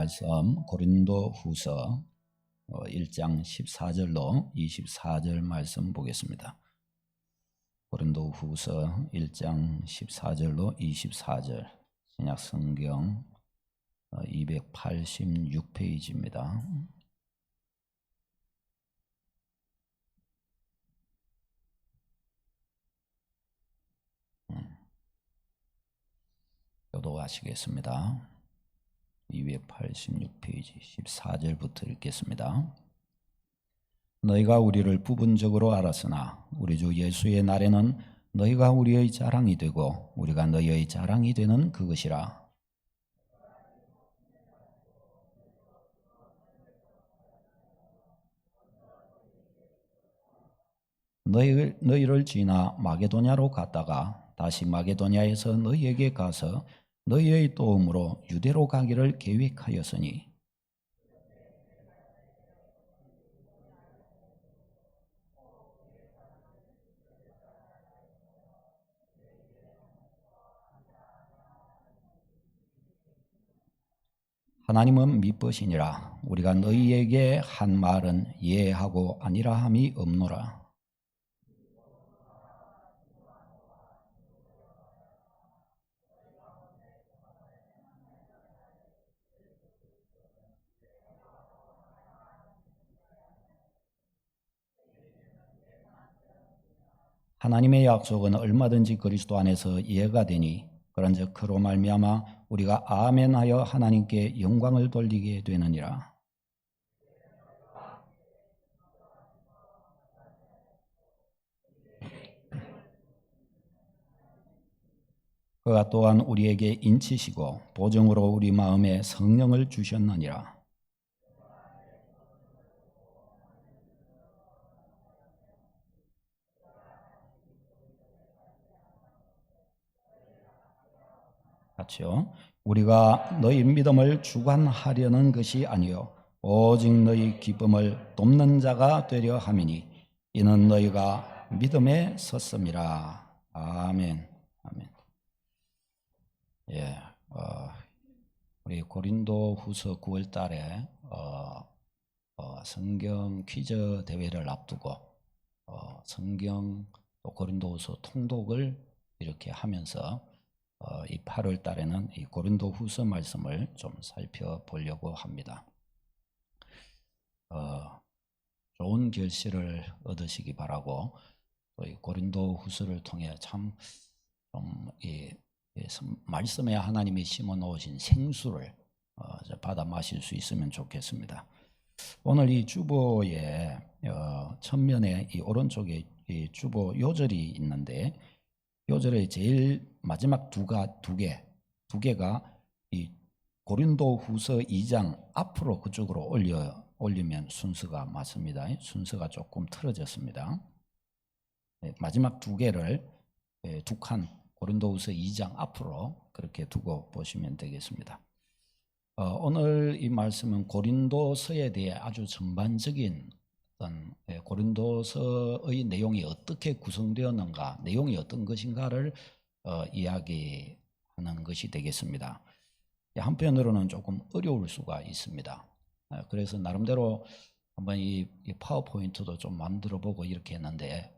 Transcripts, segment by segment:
말씀 고린도후서 1장 14절로 24절 말씀 보겠습니다. 고린도후서 1장 14절로 24절 신약 성경 286페이지입니다. 교도하시겠습니다. 286페이지 14절부터 읽겠습니다. 너희가 우리를 부분적으로 알았으나 우리 주 예수의 날에는 너희가 우리의 자랑이 되고 우리가 너희의 자랑이 되는 그것이라. 너희를 지나 마게도냐로 갔다가 다시 마게도냐에서 너희에게 가서 너희의 도움으로 유대로 가기를 계획하였으니 하나님은 미쁘시니라. 우리가 너희에게 한 말은 예하고 아니라 함이 없노라. 하나님의 약속은 얼마든지 그리스도 안에서 예가 되니 그런즉 그로 말미암아 우리가 아멘하여 하나님께 영광을 돌리게 되느니라. 그가 또한 우리에게 인치시고 보증으로 우리 마음에 성령을 주셨느니라. 같이요. 우리가 너희 믿음을 주관하려는 것이 아니요 오직 너희 기쁨을 돕는 자가 되려 함이니 이는 너희가 믿음에 섰음이라. 아멘. 아멘. 예, 우리 고린도후서 9월 달에 성경 퀴즈 대회를 앞두고 성경 고린도후서 통독을 이렇게 하면서 이 8월 달에는 이 고린도후서 말씀을 좀 살펴보려고 합니다. 좋은 결실을 얻으시기 바라고 이 고린도후서를 통해 참 좀 말씀에 하나님이 심어 놓으신 생수를 받아 마실 수 있으면 좋겠습니다. 오늘 이 주보의 첫면에 이 오른쪽에 이 주보 요절이 있는데 요절의 제일 마지막 두 개가 이 고린도후서 2장 앞으로 그쪽으로 올리면 순서가 맞습니다. 순서가 조금 틀어졌습니다. 마지막 두 개를 두 칸 고린도후서 2장 앞으로 그렇게 두고 보시면 되겠습니다. 오늘 이 말씀은 고린도서에 대해 아주 전반적인 어떤 고린도서의 내용이 어떻게 구성되었는가, 내용이 어떤 것인가를 이야기하는 것이 되겠습니다. 한편으로는 조금 어려울 수가 있습니다. 그래서 나름대로 한번 이 파워포인트도 좀 만들어 보고 이렇게 했는데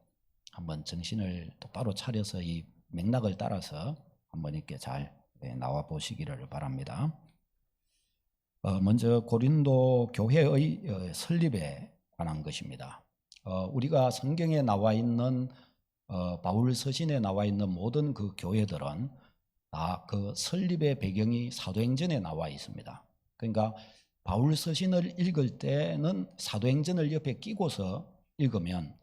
한번 정신을 똑바로 차려서 이 맥락을 따라서 한번 이렇게 잘 나와 보시기를 바랍니다. 먼저 고린도 교회의 설립에 관한 것입니다. 우리가 성경에 나와 있는 바울 서신에 나와 있는 모든 그 교회들은 다 그 설립의 배경이 사도행전에 나와 있습니다. 그러니까 바울 서신을 읽을 때는 사도행전을 옆에 끼고서 읽으면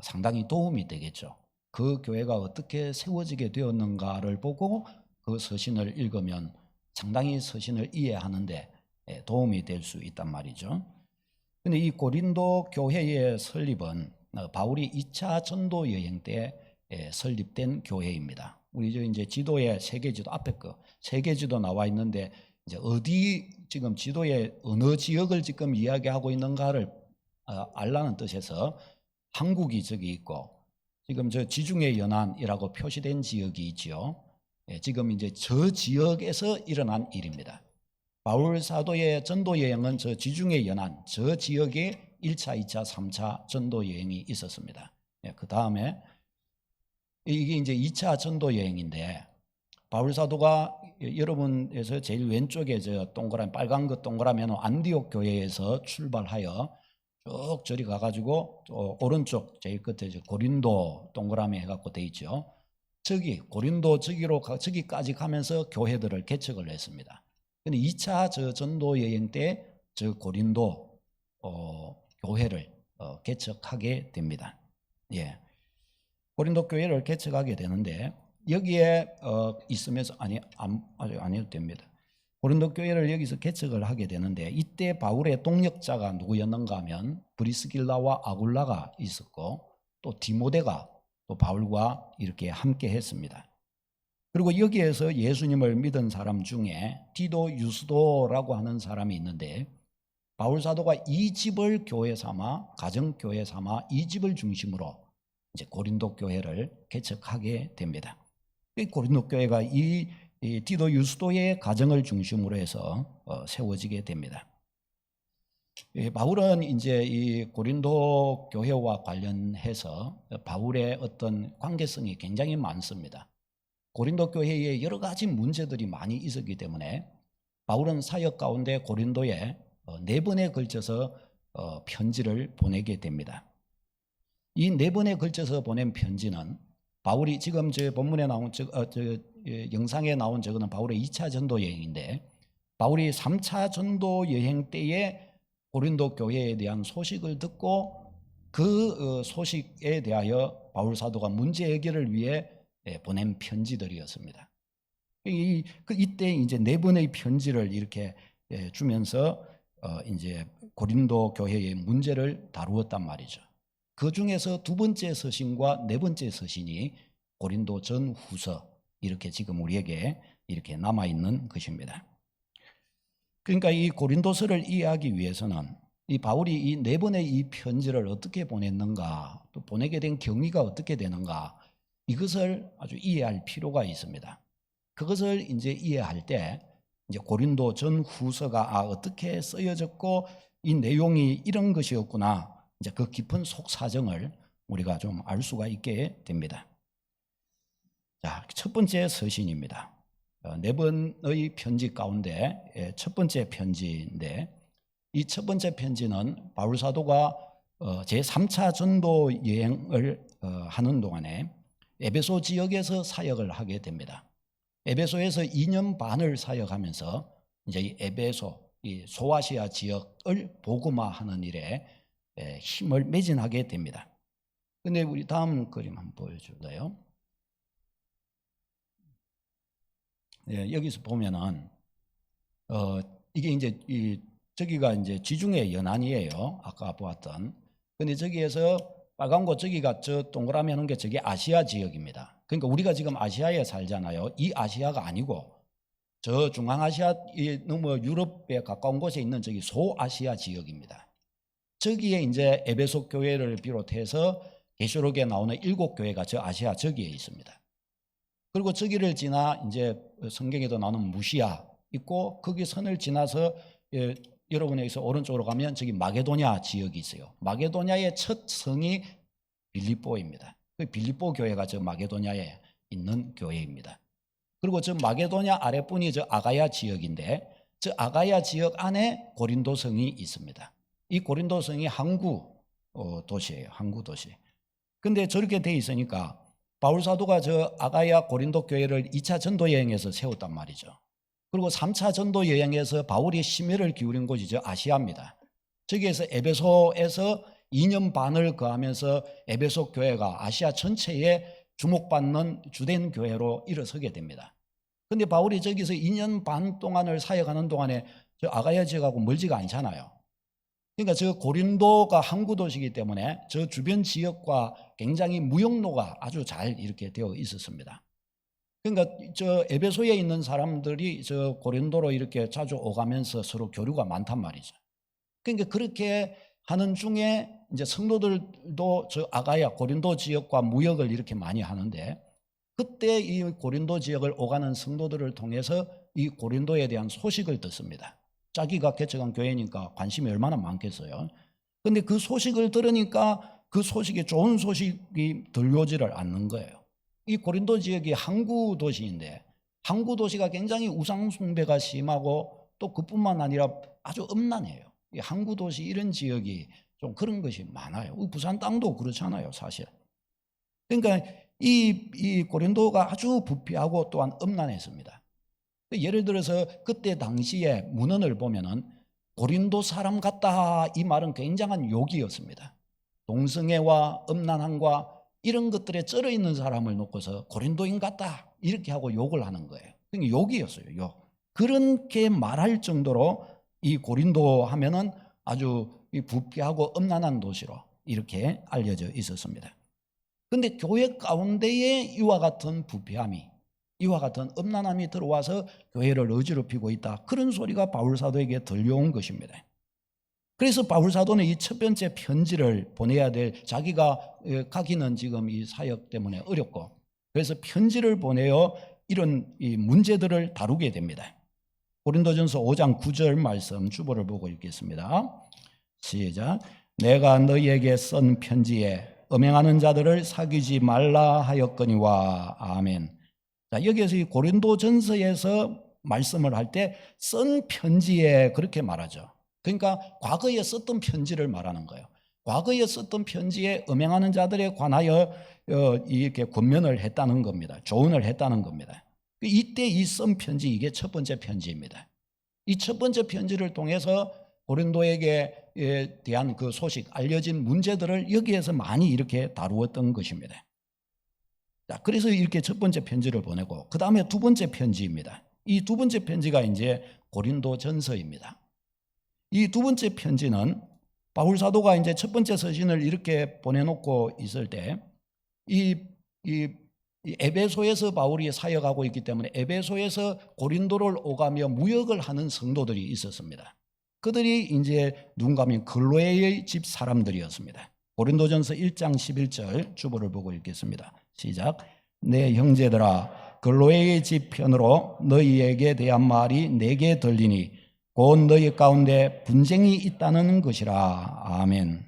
상당히 도움이 되겠죠. 그 교회가 어떻게 세워지게 되었는가를 보고 그 서신을 읽으면 상당히 서신을 이해하는데 도움이 될 수 있단 말이죠. 근데 이 고린도 교회의 설립은 바울이 2차 전도 여행 때 설립된 교회입니다. 우리 이제 지도에 세계지도 앞에 거 세계지도 나와 있는데 이제 어디 지금 지도에 어느 지역을 지금 이야기하고 있는가를 알라는 뜻에서 한국이 저기 있고 지금 저 지중해 연안이라고 표시된 지역이 있지요. 지금 이제 저 지역에서 일어난 일입니다. 바울 사도의 전도 여행은 저 지중해 연안 저 지역에 1차, 2차, 3차 전도 여행이 있었습니다. 예, 그 다음에 이게 이제 2차 전도 여행인데 바울 사도가 여러분에서 제일 왼쪽에 저 동그라미 빨간 거 동그라미는 안디옥 교회에서 출발하여 쭉 저리 가가지고 또 오른쪽 제일 끝에 고린도 동그라미 해갖고 돼 있죠. 저기 고린도 저기까지 가면서 교회들을 개척을 했습니다. 근데 2차 저 전도 여행 때 저 고린도 교회를 개척하게 됩니다. 예, 고린도 교회를 개척하게 되는데 여기에 있으면서 아직 안 해도 됩니다. 고린도 교회를 여기서 개척을 하게 되는데 이때 바울의 동역자가 누구였는가 하면 브리스길라와 아굴라가 있었고 또 디모데가 또 바울과 이렇게 함께 했습니다. 그리고 여기에서 예수님을 믿은 사람 중에 디도 유스도라고 하는 사람이 있는데 바울 사도가 이 집을 교회 삼아 가정 교회 삼아 이 집을 중심으로 이제 고린도 교회를 개척하게 됩니다. 고린도 교회가 이 디도 유스도의 가정을 중심으로 해서 세워지게 됩니다. 바울은 이제 이 고린도 교회와 관련해서 바울의 어떤 관계성이 굉장히 많습니다. 고린도 교회에 여러 가지 문제들이 많이 있었기 때문에 바울은 사역 가운데 고린도에 4번에 걸쳐서 편지를 보내게 됩니다. 이 4번에 걸쳐서 보낸 편지는 바울이 지금 제 본문에 나온 영상에 나온 저거는 바울의 2차 전도 여행인데 바울이 3차 전도 여행 때에 고린도 교회에 대한 소식을 듣고 그 소식에 대하여 바울 사도가 문제 해결을 위해 보낸 편지들이었습니다. 이때 이제 4번의 편지를 이렇게 주면서 이제 고린도 교회의 문제를 다루었단 말이죠. 그 중에서 2번째 서신과 4번째 서신이 고린도 전후서 이렇게 지금 우리에게 이렇게 남아있는 것입니다. 그러니까 이 고린도서를 이해하기 위해서는 이 바울이 이 4번의 이 편지를 어떻게 보냈는가 또 보내게 된 경위가 어떻게 되는가 이것을 아주 이해할 필요가 있습니다. 그것을 이제 이해할 때 이제 고린도 전후서가 어떻게 쓰여졌고 이 내용이 이런 것이었구나 이제 그 깊은 속 사정을 우리가 좀 알 수가 있게 됩니다. 자, 첫 번째 서신입니다. 4번의 편지 가운데 첫 번째 편지인데 이 첫 번째 편지는 바울 사도가 제3차 전도 여행을 하는 동안에 에베소 지역에서 사역을 하게 됩니다. 에베소에서 2년 반을 사역하면서 이제 이 에베소, 이 소아시아 지역을 복음화하는 일에 힘을 매진하게 됩니다. 근데 우리 다음 그림 한번 보여줄래요? 예, 여기서 보면은 이게 이제 저기가 이제 지중해 연안이에요. 아까 보았던. 근데 저기에서 빨간 거 저기가 저 동그라미 하는 게 저게 아시아 지역입니다. 그러니까 우리가 지금 아시아에 살잖아요. 이 아시아가 아니고 저 중앙아시아 너무 유럽에 가까운 곳에 있는 저기 소아시아 지역입니다. 저기에 이제 에베소 교회를 비롯해서 계시록에 나오는 7교회가 저 아시아 저기에 있습니다. 그리고 저기를 지나 이제 성경에도 나오는 무시아 있고 거기 선을 지나서 여러분 여기서 오른쪽으로 가면 저기 마게도냐 지역이 있어요. 마게도냐의 첫 성이 빌립보입니다. 그 빌립보 교회가 저 마게도냐에 있는 교회입니다. 그리고 저 마게도냐 아랫분이 저 아가야 지역인데 저 아가야 지역 안에 고린도 성이 있습니다. 이 고린도 성이 항구 도시예요. 항구 도시. 근데 저렇게 돼 있으니까 바울 사도가 저 아가야 고린도 교회를 2차 전도 여행에서 세웠단 말이죠. 그리고 3차 전도 여행에서 바울이 심혈을 기울인 곳이 저 아시아입니다. 저기에서 에베소에서 2년 반을 거하면서 에베소 교회가 아시아 전체에 주목받는 주된 교회로 일어서게 됩니다. 그런데 바울이 저기서 2년 반 동안을 사역하는 동안에 저 아가야 지역하고 멀지가 않잖아요. 그러니까 저 고린도가 항구 도시이기 때문에 저 주변 지역과 굉장히 무역로가 아주 잘 이렇게 되어 있었습니다. 그러니까 저 에베소에 있는 사람들이 저 고린도로 이렇게 자주 오가면서 서로 교류가 많단 말이죠. 그러니까 그렇게 하는 중에 이제 성도들도 저 아가야 고린도 지역과 무역을 이렇게 많이 하는데 그때 이 고린도 지역을 오가는 성도들을 통해서 이 고린도에 대한 소식을 듣습니다. 자기가 개척한 교회니까 관심이 얼마나 많겠어요. 근데 그 소식을 들으니까 그 소식이 좋은 소식이 들려오지를 않는 거예요. 이 고린도 지역이 항구 도시인데 항구 도시가 굉장히 우상 숭배가 심하고 또 그뿐만 아니라 아주 음란해요. 이 항구 도시 이런 지역이 좀 그런 것이 많아요. 부산 땅도 그렇잖아요, 사실. 그러니까 이 고린도가 아주 부패하고 또한 음란했습니다. 예를 들어서 그때 당시에 문헌을 보면은 고린도 사람 같다 이 말은 굉장한 욕이었습니다. 동성애와 음란함과 이런 것들에 쩔어 있는 사람을 놓고서 고린도인 같다 이렇게 하고 욕을 하는 거예요. 그러니까 욕이었어요, 욕. 그렇게 말할 정도로 이 고린도 하면은 아주 부패하고 음란한 도시로 이렇게 알려져 있었습니다. 그런데 교회 가운데에 이와 같은 부패함이, 이와 같은 음란함이 들어와서 교회를 어지럽히고 있다, 그런 소리가 바울 사도에게 들려온 것입니다. 그래서 바울 사도는 이 첫 번째 편지를 보내야 될, 자기가 가기는 지금 이 사역 때문에 어렵고 그래서 편지를 보내어 이런 이 문제들을 다루게 됩니다. 고린도전서 5장 9절 말씀 주보를 보고 읽겠습니다. 시작. 내가 너희에게 쓴 편지에 음행하는 자들을 사귀지 말라 하였거니와. 아멘. 자, 여기에서 이 고린도전서에서 말씀을 할 때 쓴 편지에 그렇게 말하죠. 그러니까 과거에 썼던 편지를 말하는 거예요. 과거에 썼던 편지에 음행하는 자들에 관하여 이렇게 권면을 했다는 겁니다. 조언을 했다는 겁니다. 이때 이 쓴 편지, 이게 첫 번째 편지입니다. 이 첫 번째 편지를 통해서 고린도에게 대한 그 소식, 알려진 문제들을 여기에서 많이 이렇게 다루었던 것입니다. 자, 그래서 이렇게 첫 번째 편지를 보내고 그 다음에 두 번째 편지입니다. 이 두 번째 편지가 이제 고린도전서입니다. 이 두 번째 편지는 바울 사도가 이제 첫 번째 서신을 이렇게 보내놓고 있을 때 이 에베소에서 바울이 사역하고 있기 때문에 에베소에서 고린도를 오가며 무역을 하는 성도들이 있었습니다. 그들이 이제 누군가 하면 글로에의 집 사람들이었습니다. 고린도전서 1장 11절 주보를 보고 읽겠습니다. 시작. 내 형제들아, 글로에의 집 편으로 너희에게 대한 말이 내게 들리니 곧 너희 가운데 분쟁이 있다는 것이라. 아멘.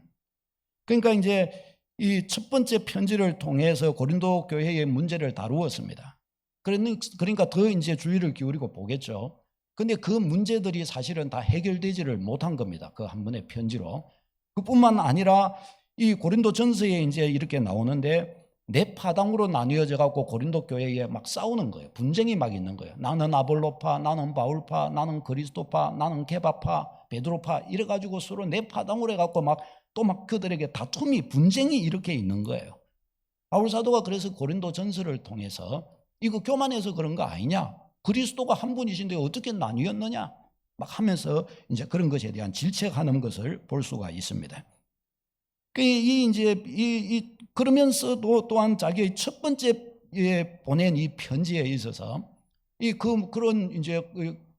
그러니까 이제 이 첫 번째 편지를 통해서 고린도 교회의 문제를 다루었습니다. 그러니까 더 이제 주의를 기울이고 보겠죠. 근데 그 문제들이 사실은 다 해결되지를 못한 겁니다. 그 한 번의 편지로. 그뿐만 아니라 이 고린도 전서에 이제 이렇게 나오는데 네 파당으로 나뉘어져 갖고 고린도 교회에 막 싸우는 거예요. 분쟁이 막 있는 거예요. 나는 아볼로파, 나는 바울파, 나는 그리스도파, 나는 게바파, 베드로파 이래 가지고 서로 네 파당으로 해 갖고 막 또 막 그들에게 다툼이, 분쟁이 이렇게 있는 거예요. 바울 사도가 그래서 고린도 전서를 통해서 이거 교만해서 그런 거 아니냐? 그리스도가 한 분이신데 어떻게 나뉘었느냐? 막 하면서 이제 그런 것에 대한 질책하는 것을 볼 수가 있습니다. 그러면서도 또한 자기의 첫 번째 보낸 이 편지에 있어서 그런 이제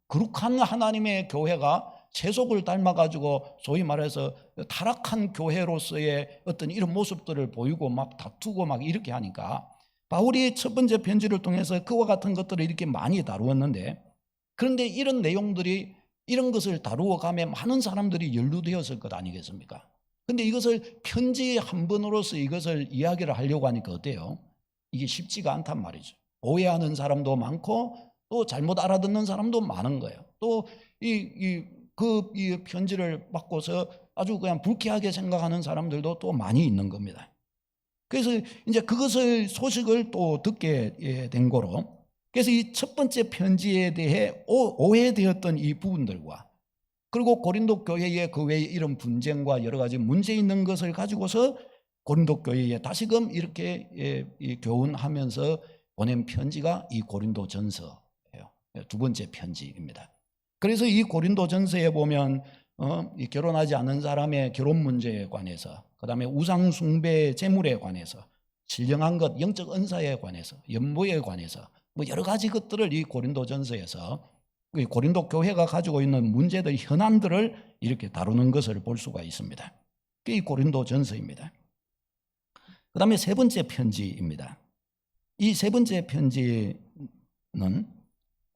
거룩한 하나님의 교회가 세속을 닮아가지고 소위 말해서 타락한 교회로서의 어떤 이런 모습들을 보이고 막 다투고 막 이렇게 하니까 바울이 첫 번째 편지를 통해서 그와 같은 것들을 이렇게 많이 다루었는데, 그런데 이런 내용들이, 이런 것을 다루어 가며 많은 사람들이 연루되었을 것 아니겠습니까? 근데 이것을 편지 한 번으로서 이것을 이야기를 하려고 하니까 어때요? 이게 쉽지가 않단 말이죠. 오해하는 사람도 많고 또 잘못 알아듣는 사람도 많은 거예요. 또 이 편지를 받고서 아주 그냥 불쾌하게 생각하는 사람들도 또 많이 있는 겁니다. 그래서 이제 그것을 소식을 또 듣게 된 거로, 그래서 이 첫 번째 편지에 대해 오해되었던 이 부분들과 그리고 고린도 교회의 그 외에 이런 분쟁과 여러 가지 문제 있는 것을 가지고서 고린도 교회에 다시금 이렇게 교훈하면서 보낸 편지가 이 고린도 전서예요. 두 번째 편지입니다. 그래서 이 고린도 전서에 보면 결혼하지 않은 사람의 결혼 문제에 관해서, 그 다음에 우상 숭배 제물에 관해서, 신령한 것, 영적 은사에 관해서, 연보에 관해서 뭐 여러 가지 것들을 이 고린도 전서에서 고린도 교회가 가지고 있는 문제들, 현안들을 이렇게 다루는 것을 볼 수가 있습니다. 그게 이 고린도 전서입니다. 그 다음에 세 번째 편지입니다. 이 세 번째 편지는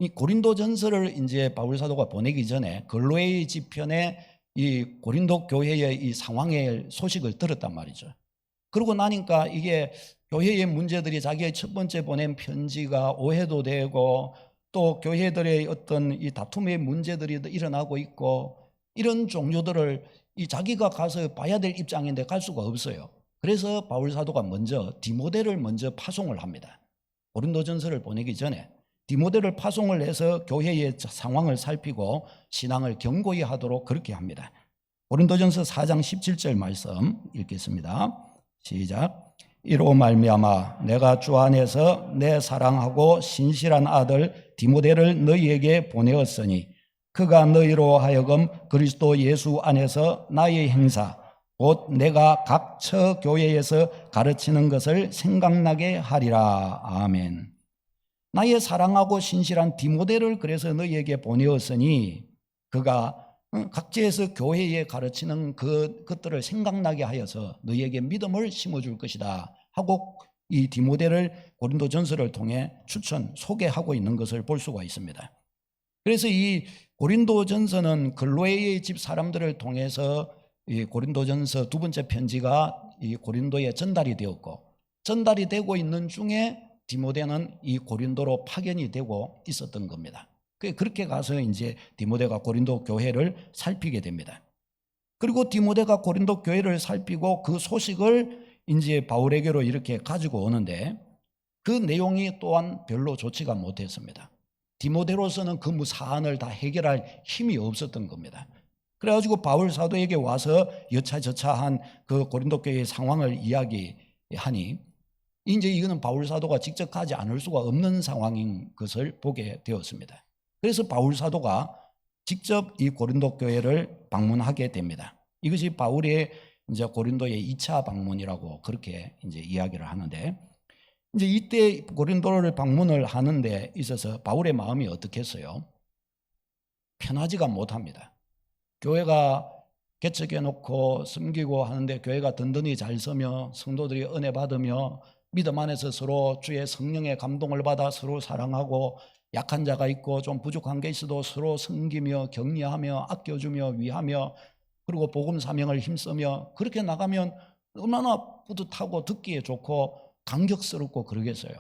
이 고린도전서를 이제 바울 사도가 보내기 전에 골로새 지편에 이 고린도 교회의 이 상황의 소식을 들었단 말이죠. 그러고 나니까 이게 교회의 문제들이 자기의 첫 번째 보낸 편지가 오해도 되고 또 교회들의 어떤 이 다툼의 문제들이 일어나고 있고 이런 종류들을 이 자기가 가서 봐야 될 입장인데 갈 수가 없어요. 그래서 바울 사도가 먼저 디모데를 먼저 파송을 합니다. 고린도전서를 보내기 전에 디모데를 파송을 해서 교회의 상황을 살피고 신앙을 견고히 하도록 그렇게 합니다. 고린도전서 4장 17절 말씀 읽겠습니다. 시작. 이로 말미암아 내가 주 안에서 내 사랑하고 신실한 아들 디모데를 너희에게 보내었으니 그가 너희로 하여금 그리스도 예수 안에서 나의 행사 곧 내가 각 처 교회에서 가르치는 것을 생각나게 하리라. 아멘. 나의 사랑하고 신실한 디모데를 그래서 너희에게 보내었으니 그가 각지에서 교회에 가르치는 그것들을 생각나게 하여서 너희에게 믿음을 심어줄 것이다 하고 이 디모데를 고린도전서를 통해 소개하고 있는 것을 볼 수가 있습니다. 그래서 이 고린도전서는 골로새의 집 사람들을 통해서 이 고린도전서 두 번째 편지가 이 고린도에 전달이 되었고 전달이 되고 있는 중에 디모데는 이 고린도로 파견이 되고 있었던 겁니다. 그렇게 가서 이제 디모데가 고린도 교회를 살피게 됩니다. 그리고 디모데가 고린도 교회를 살피고 그 소식을 이제 바울에게로 이렇게 가지고 오는데 그 내용이 또한 별로 좋지가 못했습니다. 디모데로서는 그 사안을 다 해결할 힘이 없었던 겁니다. 그래가지고 바울 사도에게 와서 여차저차한 그 고린도 교회의 상황을 이야기하니 이제 이거는 바울 사도가 직접 가지 않을 수가 없는 상황인 것을 보게 되었습니다. 그래서 바울 사도가 직접 이 고린도 교회를 방문하게 됩니다. 이것이 바울의 이제 고린도의 2차 방문이라고 그렇게 이제 이야기를 하는데 이제 이때 고린도를 방문을 하는 데 있어서 바울의 마음이 어떻겠어요? 편하지가 못합니다. 교회가 개척해 놓고 섬기고 하는데 교회가 든든히 잘 서며 성도들이 은혜 받으며 믿음 안에서 서로 주의 성령의 감동을 받아 서로 사랑하고 약한 자가 있고 좀 부족한 게 있어도 서로 섬기며 격려하며 아껴주며 위하며 그리고 복음 사명을 힘쓰며 그렇게 나가면 얼마나 뿌듯하고 듣기에 좋고 감격스럽고 그러겠어요.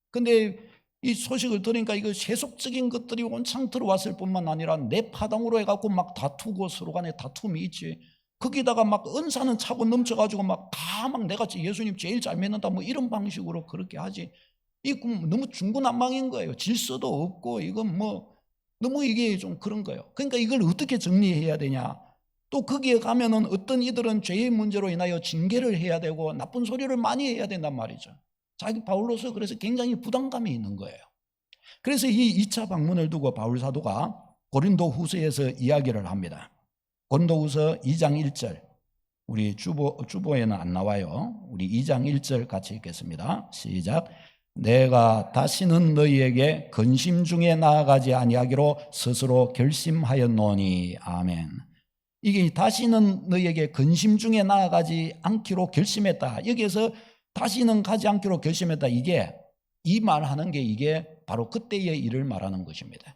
근데 이 소식을 들으니까 이거 세속적인 것들이 온창 들어왔을 뿐만 아니라 내 파당으로 해갖고 막 다투고 서로 간에 다툼이 있지. 거기다가 막 은사는 차고 넘쳐가지고 막 다 막 내가 예수님 제일 잘 믿는다 뭐 이런 방식으로 그렇게 하지. 이거 너무 중구난방인 거예요. 질서도 없고 이건 뭐 너무 이게 좀 그런 거예요. 그러니까 이걸 어떻게 정리해야 되냐. 또 거기에 가면은 어떤 이들은 죄의 문제로 인하여 징계를 해야 되고 나쁜 소리를 많이 해야 된단 말이죠. 자기 바울로서 그래서 굉장히 부담감이 있는 거예요. 그래서 이 2차 방문을 두고 바울 사도가 고린도 후서에서 이야기를 합니다. 고린도 후서 2장 1절 우리 주보에는 안 나와요. 우리 2장 1절 같이 읽겠습니다. 시작. 내가 다시는 너희에게 근심 중에 나아가지 아니하기로 스스로 결심하였노니. 아멘. 이게 다시는 너희에게 근심 중에 나아가지 않기로 결심했다. 여기에서 다시는 가지 않기로 결심했다. 이게 이 말하는 게 이게 바로 그때의 일을 말하는 것입니다.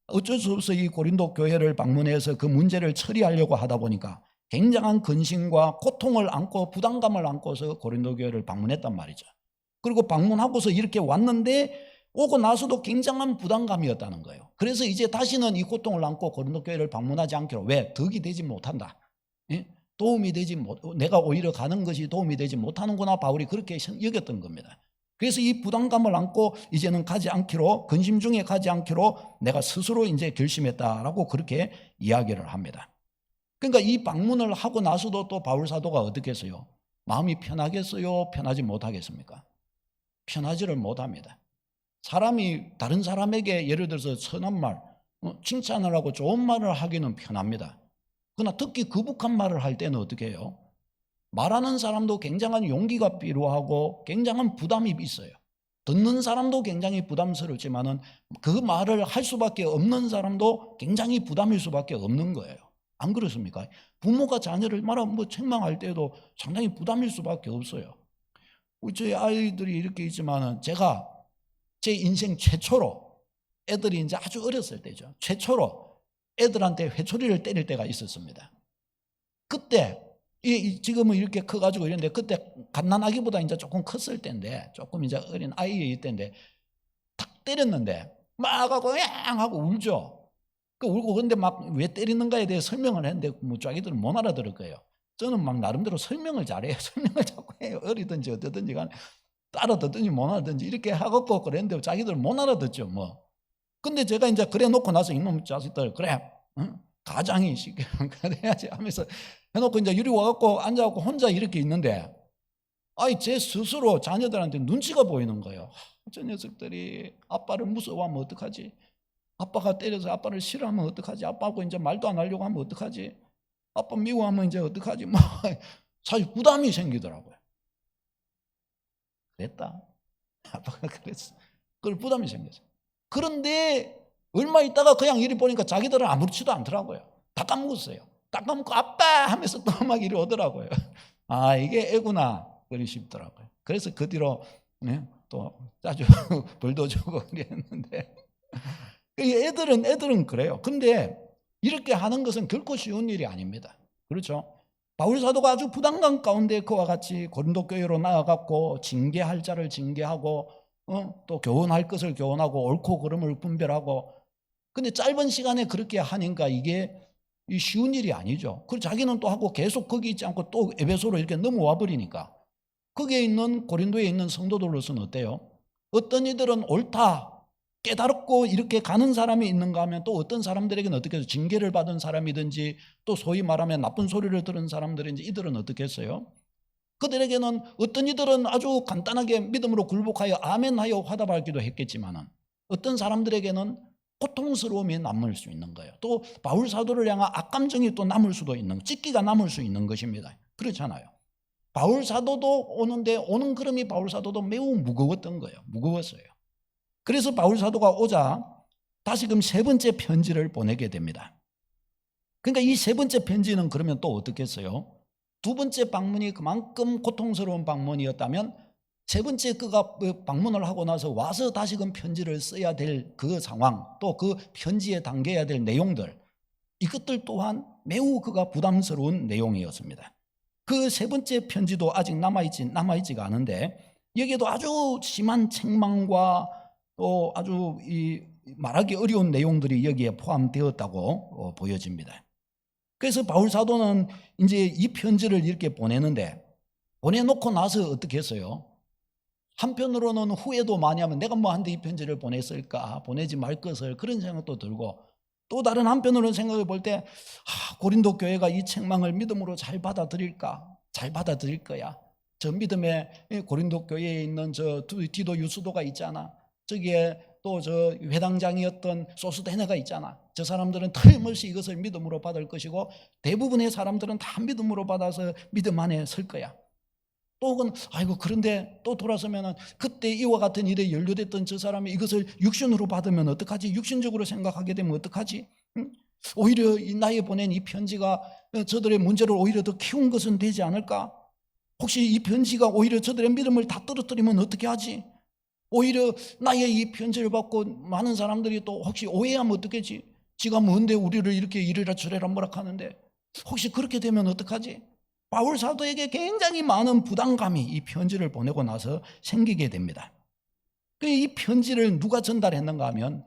어쩔 수 없어 이 고린도 교회를 방문해서 그 문제를 처리하려고 하다 보니까 굉장한 근심과 고통을 안고 부담감을 안고서 고린도 교회를 방문했단 말이죠. 그리고 방문하고서 이렇게 왔는데 오고 나서도 굉장한 부담감이었다는 거예요. 그래서 이제 다시는 이 고통을 안고 고린도 교회를 방문하지 않기로. 왜? 덕이 되지 못한다. 예? 도움이 되지 못, 내가 오히려 가는 것이 도움이 되지 못하는구나. 바울이 그렇게 여겼던 겁니다. 그래서 이 부담감을 안고 이제는 가지 않기로, 근심 중에 가지 않기로 내가 스스로 이제 결심했다라고 그렇게 이야기를 합니다. 그러니까 이 방문을 하고 나서도 또 바울 사도가 어떻게 했어요? 마음이 편하겠어요? 편하지 못하겠습니까? 편하지를 못합니다. 사람이 다른 사람에게 예를 들어서 선한 말, 칭찬을 하고 좋은 말을 하기는 편합니다. 그러나 특히 거북한 말을 할 때는 어떻게 해요? 말하는 사람도 굉장한 용기가 필요하고 굉장한 부담이 있어요. 듣는 사람도 굉장히 부담스럽지만은 그 말을 할 수밖에 없는 사람도 굉장히 부담일 수밖에 없는 거예요. 안 그렇습니까? 부모가 자녀를 말하면 책망할 때도 상당히 부담일 수밖에 없어요. 저희 아이들이 이렇게 있지만은 제가 제 인생 최초로 애들이 이제 아주 어렸을 때죠. 최초로 애들한테 회초리를 때릴 때가 있었습니다. 그때 지금은 이렇게 커가지고 이런데 그때 갓난아기보다 이제 조금 컸을 때인데, 조금 이제 어린 아이일 때인데 탁 때렸는데 막 하고 양 하고 울죠. 그 울고, 근데 막 왜 때리는가에 대해 설명을 했는데 뭐 자기들은 못 알아들을 거예요. 저는 막 나름대로 설명을 잘해요. 설명을 자꾸 해요. 어리든지 어떻든지 간에 알아듣든지 못 알아듣든지 이렇게 하고 그랬는데 자기들 못 알아듣죠 뭐. 근데 제가 이제 그래 놓고 나서 이놈 자식들, 그래, 응? 가장이 그래야지 하면서 해놓고 이제 이리 와갖고 앉아갖고 혼자 이렇게 있는데, 아이 제 스스로 자녀들한테 눈치가 보이는 거예요. 저 녀석들이 아빠를 무서워하면 어떡하지? 아빠가 때려서 아빠를 싫어하면 어떡하지? 아빠하고 이제 말도 안 하려고 하면 어떡하지? 아빠 미워하면 이제 어떡하지? 뭐 사실 부담이 생기더라고요. 그랬다. 아빠가 그랬어. 그걸 부담이 생겼어. 그런데 얼마 있다가 그냥 이리 보니까 자기들은 아무렇지도 않더라고요. 다 까먹었어요. 다 까먹고 아빠 하면서 또 막 이리 오더라고요. 아, 이게 애구나. 그리 싶더라고요. 그래서 그 뒤로 또 자주 벌도 주고 그랬는데, 애들은 그래요. 근데 이렇게 하는 것은 결코 쉬운 일이 아닙니다. 그렇죠? 바울 사도가 아주 부담감 가운데 그와 같이 고린도 교회로 나아갔고, 징계할 자를 징계하고, 또 교훈할 것을 교훈하고, 옳고 그름을 분별하고. 근데 짧은 시간에 그렇게 하니까 이게 쉬운 일이 아니죠. 그리고 자기는 또 하고 계속 거기 있지 않고 또 에베소로 이렇게 넘어와 버리니까, 거기에 있는 고린도에 있는 성도들로서는 어때요? 어떤 이들은 옳다, 깨달았고 이렇게 가는 사람이 있는가 하면, 또 어떤 사람들에게는 어떻게 해서 징계를 받은 사람이든지, 또 소위 말하면 나쁜 소리를 들은 사람들인지, 이들은 어떻게 했어요? 그들에게는 어떤 이들은 아주 간단하게 믿음으로 굴복하여 아멘하여 화답하기도 했겠지만, 어떤 사람들에게는 고통스러움이 남을 수 있는 거예요. 또 바울 사도를 향한 악감정이 또 남을 수도 있는, 찢기가 남을 수 있는 것입니다. 그렇잖아요. 바울 사도도 오는데, 오는 걸음이 바울 사도도 매우 무거웠던 거예요. 무거웠어요. 그래서 바울 사도가 오자 다시금 세 번째 편지를 보내게 됩니다. 그러니까 이 세 번째 편지는 그러면 또 어떻겠어요? 두 번째 방문이 그만큼 고통스러운 방문이었다면, 세 번째 그가 방문을 하고 나서 와서 다시금 편지를 써야 될 그 상황, 또 그 편지에 담겨야 될 내용들, 이것들 또한 매우 그가 부담스러운 내용이었습니다. 그 세 번째 편지도 아직 남아있지가 않은데, 여기에도 아주 심한 책망과 또 아주 말하기 어려운 내용들이 여기에 포함되었다고 보여집니다. 그래서 바울 사도는 이제 이 편지를 이렇게 보내는데, 보내놓고 나서 어떻게 했어요? 한편으로는 후회도 많이 하면, 내가 뭐 한데 이 편지를 보냈을까, 보내지 말 것을, 그런 생각도 들고, 또 다른 한편으로는 생각해 볼 때, 고린도 교회가 이 책망을 믿음으로 잘 받아들일까? 잘 받아들일 거야. 저 믿음의 고린도 교회에 있는 저 디도 유스도가 있잖아. 저기에 또 저 회당장이었던 소스데네가 있잖아. 저 사람들은 틀림없이 이것을 믿음으로 받을 것이고, 대부분의 사람들은 다 믿음으로 받아서 믿음 안에 설 거야. 또 그건 아이고, 그런데 또 돌아서면은 그때 이와 같은 일에 연루됐던 저 사람이 이것을 육신으로 받으면 어떡하지? 육신적으로 생각하게 되면 어떡하지? 응? 오히려 나에 보낸 이 편지가 저들의 문제를 오히려 더 키운 것은 되지 않을까? 혹시 이 편지가 오히려 저들의 믿음을 다 떨어뜨리면 어떻게 하지? 오히려 나의 이 편지를 받고 많은 사람들이 또 혹시 오해하면 어떡하지? 지가 뭔데 우리를 이렇게 이래라 저래라 뭐라 하는데, 혹시 그렇게 되면 어떡하지? 바울 사도에게 굉장히 많은 부담감이 이 편지를 보내고 나서 생기게 됩니다. 이 편지를 누가 전달했는가 하면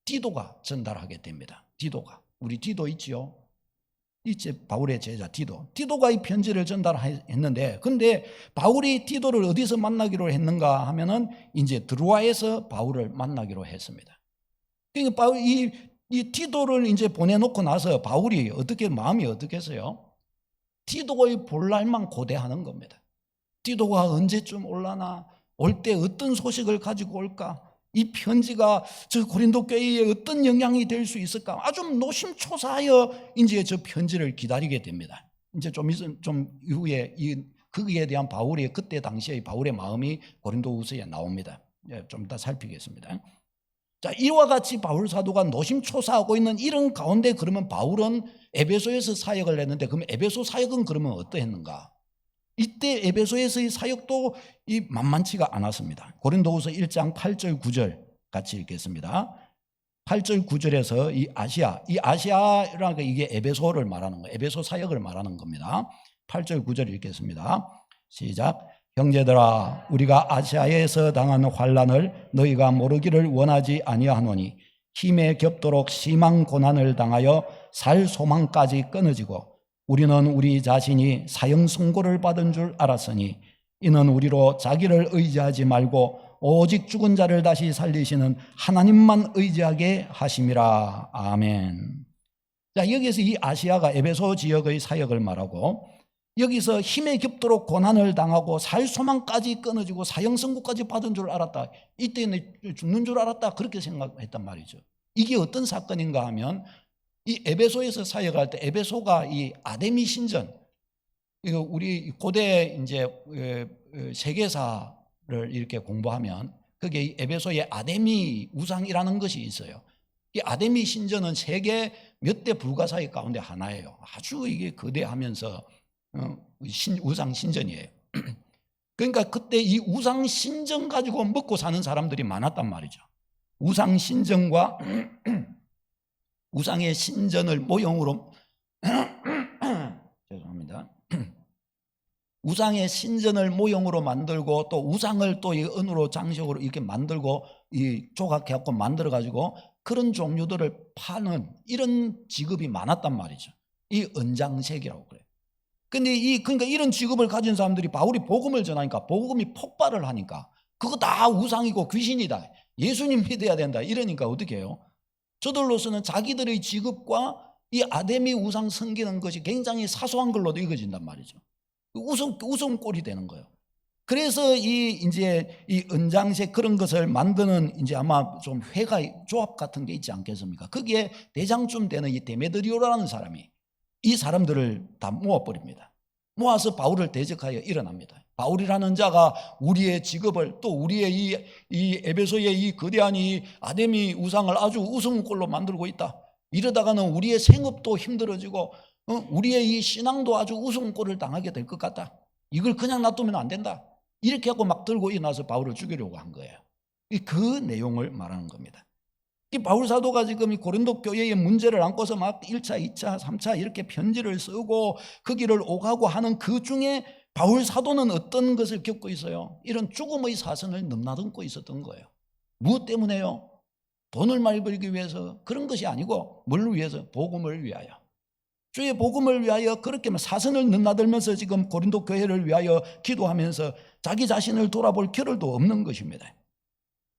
디도가 전달하게 됩니다. 디도가, 우리 디도 있지요? 이제 바울의 제자 디도가 이 편지를 전달했는데, 근데 바울이 디도를 어디서 만나기로 했는가 하면은 이제 드로아에서 바울을 만나기로 했습니다. 그러니까 바울 이 디도를 이제 보내놓고 나서 바울이 마음이 어떻게 했어요? 디도의 볼날만 고대하는 겁니다. 디도가 언제쯤 올라나, 올 때 어떤 소식을 가지고 올까, 이 편지가 저 고린도 교회에 어떤 영향이 될 수 있을까, 아주 노심초사하여 이제 저 편지를 기다리게 됩니다. 이제 좀 이후에 거기에 대한 바울의 그때 당시의 바울의 마음이 고린도후서에 나옵니다. 좀 이따 살피겠습니다. 자, 이와 같이 바울 사도가 노심초사하고 있는 이런 가운데, 그러면 바울은 에베소에서 사역을 했는데, 그럼 에베소 사역은 그러면 어떠했는가? 이때 에베소에서의 사역도 만만치가 않았습니다. 고린도후서 1장 8절 9절 같이 읽겠습니다. 8절 9절에서 이 아시아라는 게 이게 에베소를 말하는 거예요. 에베소 사역을 말하는 겁니다. 8절 9절 읽겠습니다. 시작. 형제들아, 우리가 아시아에서 당한 환난을 너희가 모르기를 원하지 아니하노니 힘에 겹도록 심한 고난을 당하여 살 소망까지 끊어지고 우리는 우리 자신이 사형 선고를 받은 줄 알았으니 이는 우리로 자기를 의지하지 말고 오직 죽은 자를 다시 살리시는 하나님만 의지하게 하심이라. 아멘. 자, 여기서 이 아시아가 에베소 지역의 사역을 말하고 여기서 힘에 겹도록 고난을 당하고 살 소망까지 끊어지고 사형 선고까지 받은 줄 알았다. 이때는 죽는 줄 알았다. 그렇게 생각했단 말이죠. 이게 어떤 사건인가 하면 이 에베소에서 사역할 때 에베소가 이 아데미 신전, 이거 우리 고대 이제 세계사를 이렇게 공부하면 그게 에베소의 아데미 우상이라는 것이 있어요. 이 아데미 신전은 세계 몇 대 불가사의 가운데 하나예요. 아주 이게 거대하면서 우상 신전이에요. 그러니까 그때 이 우상 신전 가지고 먹고 사는 사람들이 많았단 말이죠. 우상 신전과 우상의 신전을 모형으로 죄송합니다. 우상의 신전을 모형으로 만들고 또 우상을 또 이 은으로 장식으로 이렇게 만들고 이 조각해 갖고 만들어 가지고 그런 종류들을 파는 이런 직업이 많았단 말이죠. 이 은장색이라고 그래요. 근데 그러니까 이런 직업을 가진 사람들이 바울이 복음을 전하니까 복음이 폭발을 하니까 그거 다 우상이고 귀신이다. 예수님 믿어야 된다. 이러니까 어떻게 해요? 저들로서는 자기들의 직업과 이 아데미 우상 섬기는 것이 굉장히 사소한 걸로 여겨진단 말이죠. 웃음꼴이 되는 거예요. 그래서 이제 이 은장색 그런 것을 만드는 이제 아마 좀 회가 조합 같은 게 있지 않겠습니까? 거기에 대장쯤 되는 이 데메드리오라는 사람이 이 사람들을 다 모아버립니다. 모아서 바울을 대적하여 일어납니다. 바울이라는 자가 우리의 직업을 또 우리의 이 에베소의 이 거대한 이 아데미 우상을 아주 웃음꼴로 만들고 있다. 이러다가는 우리의 생업도 힘들어지고 우리의 이 신앙도 아주 웃음꼴을 당하게 될 것 같다. 이걸 그냥 놔두면 안 된다. 이렇게 하고 막 들고 일어나서 바울을 죽이려고 한 거예요. 그 내용을 말하는 겁니다. 이 바울 사도가 지금 이 고린도 교회의 문제를 안고서 막 1차, 2차, 3차 이렇게 편지를 쓰고 그 길을 오가고 하는 그 중에 바울 사도는 어떤 것을 겪고 있어요? 이런 죽음의 사선을 넘나듬고 있었던 거예요. 무엇 때문에요? 돈을 많이 벌기 위해서 그런 것이 아니고 뭘 위해서? 복음을 위하여. 주의 복음을 위하여 그렇게 사선을 넘나들면서 지금 고린도 교회를 위하여 기도하면서 자기 자신을 돌아볼 겨를도 없는 것입니다.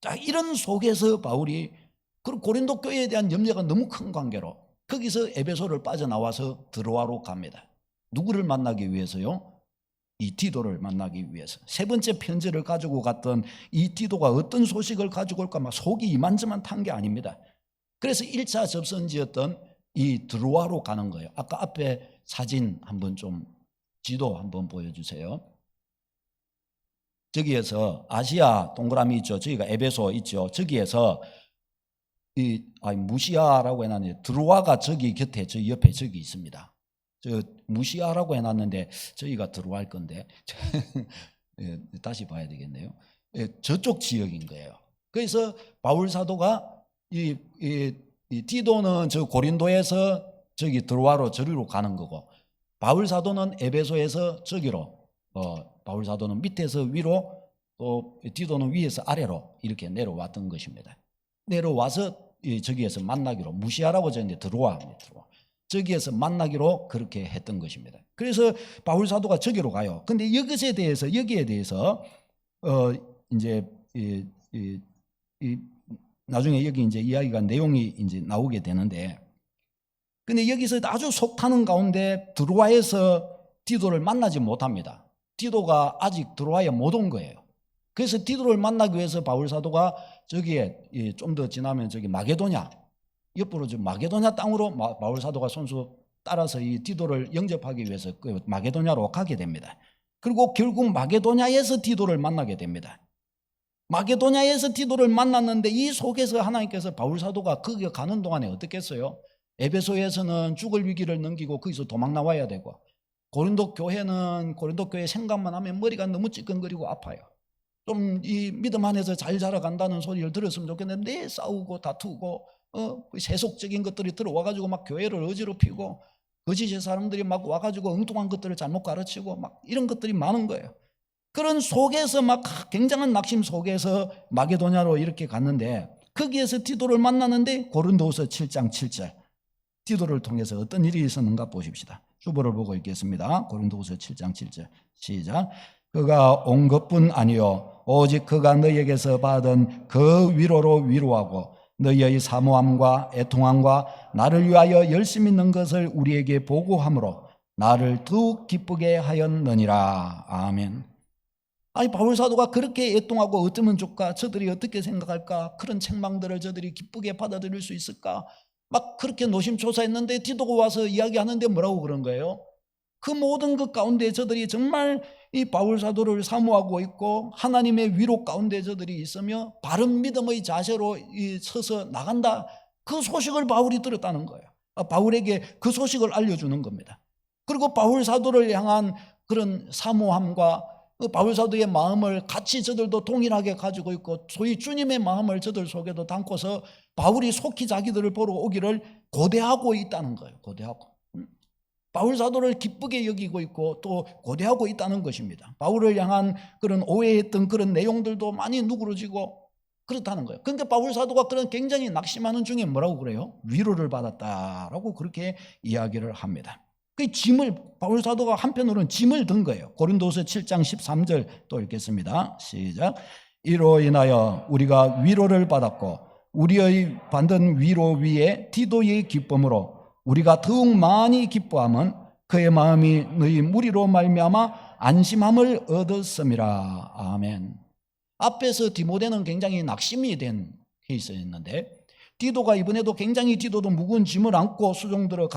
자, 이런 속에서 바울이 그 고린도 교회에 대한 염려가 너무 큰 관계로 거기서 에베소를 빠져나와서 드로아로 갑니다. 누구를 만나기 위해서요? 이 디도를 만나기 위해서. 세 번째 편지를 가지고 갔던 이 디도가 어떤 소식을 가지고 올까 막 속이 이만저만 탄 게 아닙니다. 그래서 1차 접선지였던 이 드로아로 가는 거예요. 아까 앞에 사진 한번 좀 지도 한번 보여주세요. 저기에서 아시아 동그라미 있죠. 저기가 에베소 있죠. 저기에서 무시아라고 해놨는데 드로아가 저기 곁에 저 옆에 저기 있습니다. 저 무시아라고 해놨는데 저희가 들어갈 건데 다시 봐야 되겠네요. 저쪽 지역인 거예요. 그래서 바울 사도가 이 디도는 저 고린도에서 저기 드로아로 저리로 가는 거고 바울 사도는 에베소에서 저기로 바울 사도는 밑에서 위로 또 디도는 위에서 아래로 이렇게 내려왔던 것입니다. 내려와서 저기에서 만나기로 무시아라고 적었는데 드로아 저기에서 만나기로 그렇게 했던 것입니다. 그래서 바울 사도가 저기로 가요. 근데 여기에 대해서 이제 나중에 여기 이제 이야기가 내용이 이제 나오게 되는데, 근데 여기서 아주 속타는 가운데 드로아에서 디도를 만나지 못합니다. 디도가 아직 드로아에 못 온 거예요. 그래서 디도를 만나기 위해서 바울 사도가 저기에 좀 더 지나면 저기 마게도냐 옆으로 좀 마게도냐 땅으로 바울 사도가 손수 따라서 이 디도를 영접하기 위해서 그 마게도냐로 가게 됩니다. 그리고 결국 마게도냐에서 디도를 만나게 됩니다. 마게도냐에서 디도를 만났는데 이 속에서 하나님께서 바울 사도가 거기 가는 동안에 어떻게 했어요? 에베소에서는 죽을 위기를 넘기고 거기서 도망 나와야 되고, 고린도 교회 생각만 하면 머리가 너무 찌끈거리고 아파요. 좀 이 믿음 안에서 잘 자라간다는 소리를 들었으면 좋겠는데 싸우고 다투고 세속적인 것들이 들어와가지고 막 교회를 어지럽히고 거짓의 사람들이 막 와가지고 엉뚱한 것들을 잘못 가르치고 막 이런 것들이 많은 거예요. 그런 속에서 막 굉장한 낙심 속에서 마게도냐로 이렇게 갔는데 거기에서 디도를 만나는데 고린도후서 7장 7절 디도를 통해서 어떤 일이 있었는가 보십시다. 주보를 보고 읽겠습니다. 고린도후서 7장 7절 시작. 그가 온 것뿐 아니요 오직 그가 너희에게서 받은 그 위로로 위로하고 너희의 사모함과 애통함과 나를 위하여 열심히 있는 것을 우리에게 보고함으로 나를 더욱 기쁘게 하였느니라. 아멘. 아니 바울 사도가 그렇게 애통하고 어쩌면 좋까? 저들이 어떻게 생각할까? 그런 책망들을 저들이 기쁘게 받아들일 수 있을까? 막 그렇게 노심초사했는데 디도가 와서 이야기하는데 뭐라고 그런 거예요? 그 모든 것 가운데 저들이 정말 이 바울 사도를 사모하고 있고 하나님의 위로 가운데 저들이 있으며 바른 믿음의 자세로 서서 나간다. 그 소식을 바울이 들었다는 거예요. 바울에게 그 소식을 알려주는 겁니다. 그리고 바울 사도를 향한 그런 사모함과 바울 사도의 마음을 같이 저들도 동일하게 가지고 있고 소위 주님의 마음을 저들 속에도 담고서 바울이 속히 자기들을 보러 오기를 고대하고 있다는 거예요. 고대하고. 바울 사도를 기쁘게 여기고 있고 또 고대하고 있다는 것입니다. 바울을 향한 그런 오해했던 그런 내용들도 많이 누그러지고 그렇다는 거예요. 그러니까 바울 사도가 그런 굉장히 낙심하는 중에 뭐라고 그래요? 위로를 받았다라고 그렇게 이야기를 합니다. 그 짐을 바울 사도가 한편으로는 짐을 든 거예요. 고린도서 7장 13절 또 읽겠습니다. 시작. 이로 인하여 우리가 위로를 받았고 우리의 받은 위로 위에 디도의 기쁨으로 우리가 더욱 많이 기뻐함은 그의 마음이 너희 무리로 말미암아 안심함을 얻었음이라. 아멘. 앞에서 디모데는 굉장히 낙심이 된 케이스였는데 디도가 이번에도 굉장히 디도도 무거운 짐을 안고 수종들어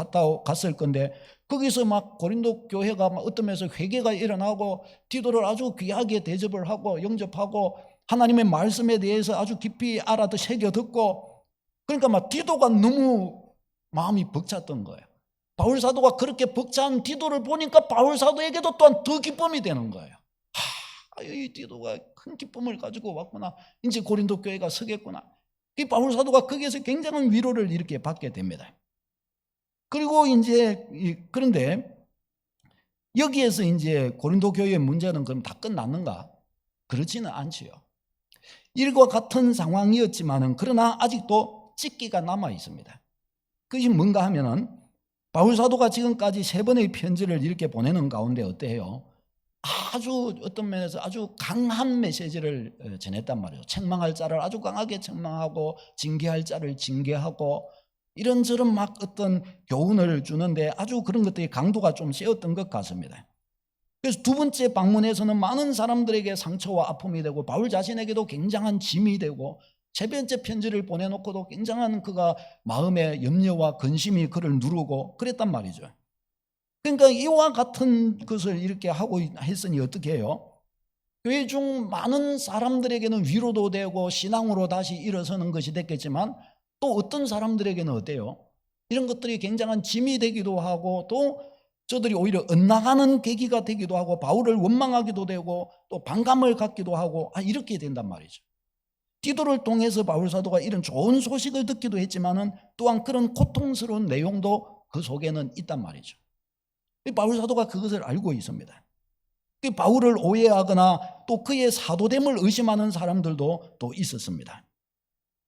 갔을 건데 거기서 막 고린도 교회가 막 어떤 면에서 회개가 일어나고 디도를 아주 귀하게 대접을 하고 영접하고 하나님의 말씀에 대해서 아주 깊이 알아듣 새겨 듣고 그러니까 막 디도가 너무 마음이 벅찼던 거예요. 바울 사도가 그렇게 벅찬 디도를 보니까 바울 사도에게도 또한 더 기쁨이 되는 거예요. 이 디도가 큰 기쁨을 가지고 왔구나. 이제 고린도 교회가 서겠구나. 이 바울 사도가 거기에서 굉장한 위로를 이렇게 받게 됩니다. 그리고 이제 그런데 여기에서 이제 고린도 교회의 문제는 그럼 다 끝났는가? 그렇지는 않지요. 일과 같은 상황이었지만은 그러나 아직도 찢기가 남아 있습니다. 그것이 뭔가 하면은 바울 사도가 지금까지 3번의 편지를 이렇게 보내는 가운데 어때요? 아주 어떤 면에서 아주 강한 메시지를 전했단 말이에요. 책망할 자를 아주 강하게 책망하고 징계할 자를 징계하고 이런저런 막 어떤 교훈을 주는데 아주 그런 것들이 강도가 좀 세었던 것 같습니다. 그래서 두 번째 방문에서는 많은 사람들에게 상처와 아픔이 되고 바울 자신에게도 굉장한 짐이 되고 세 번째 편지를 보내놓고도 굉장한 그가 마음의 염려와 근심이 그를 누르고 그랬단 말이죠. 그러니까 이와 같은 것을 이렇게 하고 했으니 어떻게 해요? 교회 중 많은 사람들에게는 위로도 되고 신앙으로 다시 일어서는 것이 됐겠지만 또 어떤 사람들에게는 어때요? 이런 것들이 굉장한 짐이 되기도 하고 또 저들이 오히려 엇나가는 계기가 되기도 하고 바울을 원망하기도 되고 또 반감을 갖기도 하고 이렇게 된단 말이죠. 디도를 통해서 바울 사도가 이런 좋은 소식을 듣기도 했지만은 또한 그런 고통스러운 내용도 그 속에는 있단 말이죠. 바울 사도가 그것을 알고 있습니다. 바울을 오해하거나 또 그의 사도됨을 의심하는 사람들도 또 있었습니다.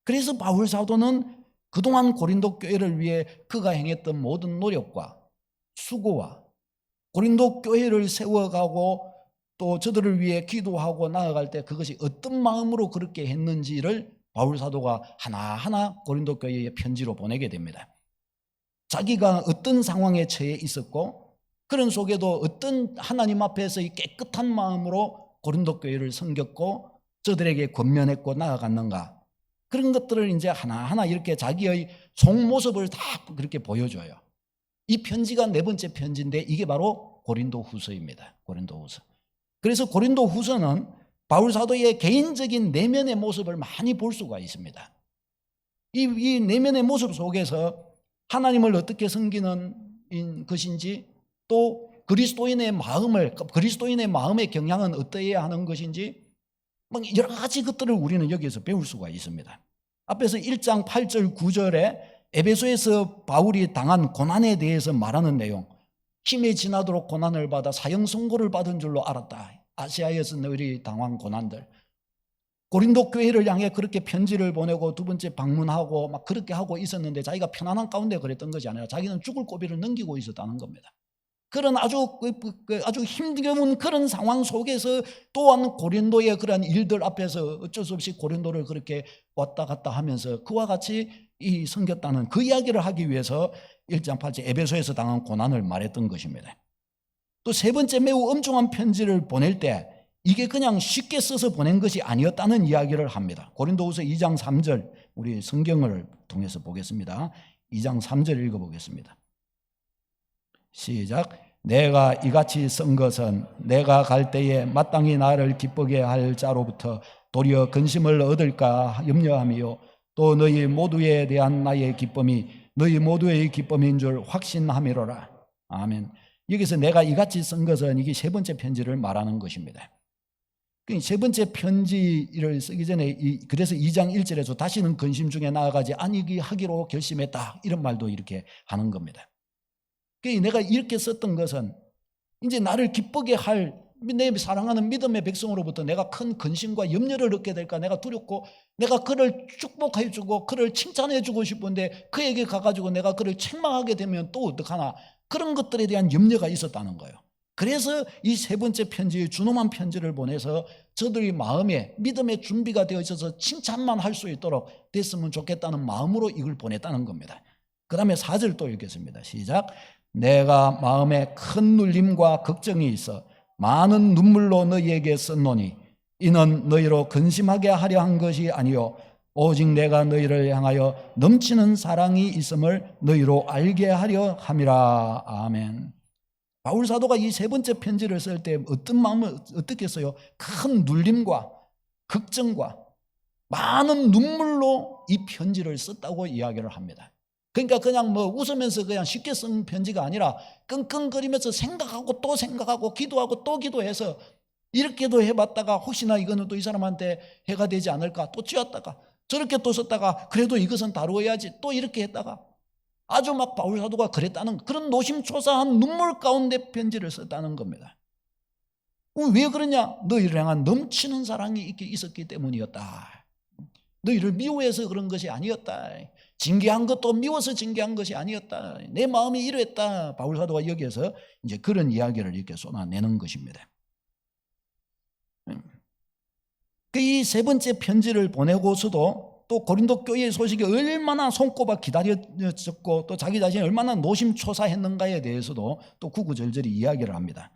그래서 바울 사도는 그동안 고린도 교회를 위해 그가 행했던 모든 노력과 수고와 고린도 교회를 세워가고 또 저들을 위해 기도하고 나아갈 때 그것이 어떤 마음으로 그렇게 했는지를 바울 사도가 하나하나 고린도 교회에 편지로 보내게 됩니다. 자기가 어떤 상황에 처해 있었고 그런 속에도 어떤 하나님 앞에서 이 깨끗한 마음으로 고린도 교회를 섬겼고 저들에게 권면했고 나아갔는가 그런 것들을 이제 하나하나 이렇게 자기의 속모습을 다 그렇게 보여줘요. 이 편지가 4번째 편지인데 이게 바로 고린도 후서입니다. 고린도 후서. 그래서 고린도 후서는 바울 사도의 개인적인 내면의 모습을 많이 볼 수가 있습니다. 이 내면의 모습 속에서 하나님을 어떻게 섬기는 것인지 또 그리스도인의 마음의 경향은 어떠해야 하는 것인지 막 여러 가지 것들을 우리는 여기에서 배울 수가 있습니다. 앞에서 1장 8절 9절에 에베소에서 바울이 당한 고난에 대해서 말하는 내용, 힘이 지나도록 고난을 받아 사형 선고를 받은 줄로 알았다. 아시아에서 너희들이 당한 고난들. 고린도 교회를 향해 그렇게 편지를 보내고 두 번째 방문하고 막 그렇게 하고 있었는데 자기가 편안한 가운데 그랬던 것이 아니라 자기는 죽을 고비를 넘기고 있었다는 겁니다. 그런 아주 힘겨운 그런 상황 속에서 또한 고린도의 그런 일들 앞에서 어쩔 수 없이 고린도를 그렇게 왔다 갔다 하면서 그와 같이 섬겼다는 그 이야기를 하기 위해서 1장 8절 에베소에서 당한 고난을 말했던 것입니다. 또 세 번째 매우 엄중한 편지를 보낼 때 이게 그냥 쉽게 써서 보낸 것이 아니었다는 이야기를 합니다. 고린도후서 2장 3절 우리 성경을 통해서 보겠습니다. 2장 3절 읽어보겠습니다. 시작. 내가 이같이 쓴 것은 내가 갈 때에 마땅히 나를 기쁘게 할 자로부터 도리어 근심을 얻을까 염려함이요 또 너희 모두에 대한 나의 기쁨이 너희 모두의 기쁨인 줄 확신함이로라. 아멘. 여기서 내가 이같이 쓴 것은 이게 세 번째 편지를 말하는 것입니다. 세 번째 편지를 쓰기 전에 그래서 2장 1절에서 다시는 근심 중에 나아가지 아니기 하기로 결심했다 이런 말도 이렇게 하는 겁니다. 내가 이렇게 썼던 것은 이제 나를 기쁘게 할 내 사랑하는 믿음의 백성으로부터 내가 큰 근심과 염려를 얻게 될까 내가 두렵고 내가 그를 축복해 주고 그를 칭찬해 주고 싶은데 그에게 가가지고 내가 그를 책망하게 되면 또 어떡하나 그런 것들에 대한 염려가 있었다는 거예요. 그래서 이 세 번째 편지 준엄한 편지를 보내서 저들이 마음에 믿음의 준비가 되어 있어서 칭찬만 할 수 있도록 됐으면 좋겠다는 마음으로 이걸 보냈다는 겁니다. 그 다음에 4절 또 읽겠습니다. 시작. 내가 마음에 큰 눌림과 걱정이 있어 많은 눈물로 너희에게 썼노니 이는 너희로 근심하게 하려 한 것이 아니요 오직 내가 너희를 향하여 넘치는 사랑이 있음을 너희로 알게 하려 함이라. 아멘. 바울 사도가 이 세 번째 편지를 쓸 때 어떤 마음을 어떻게 써요? 큰 눌림과 걱정과 많은 눈물로 이 편지를 썼다고 이야기를 합니다. 그러니까 그냥 웃으면서 그냥 쉽게 쓴 편지가 아니라 끙끙거리면서 생각하고 또 생각하고 기도하고 또 기도해서 이렇게도 해봤다가 혹시나 이거는 또 이 사람한테 해가 되지 않을까 또 쥐었다가 저렇게 또 썼다가 그래도 이것은 다루어야지 또 이렇게 했다가 아주 막 바울 사도가 그랬다는 그런 노심초사한 눈물 가운데 편지를 썼다는 겁니다. 왜 그러냐? 너희를 향한 넘치는 사랑이 이렇게 있었기 때문이었다. 너희를 미워해서 그런 것이 아니었다. 징계한 것도 미워서 징계한 것이 아니었다. 내 마음이 이랬다. 바울 사도가 여기에서 이제 그런 이야기를 이렇게 쏟아내는 것입니다. 이 세 번째 편지를 보내고서도 또 고린도 교회의 소식이 얼마나 손꼽아 기다려졌고 또 자기 자신이 얼마나 노심초사했는가에 대해서도 또 구구절절히 이야기를 합니다.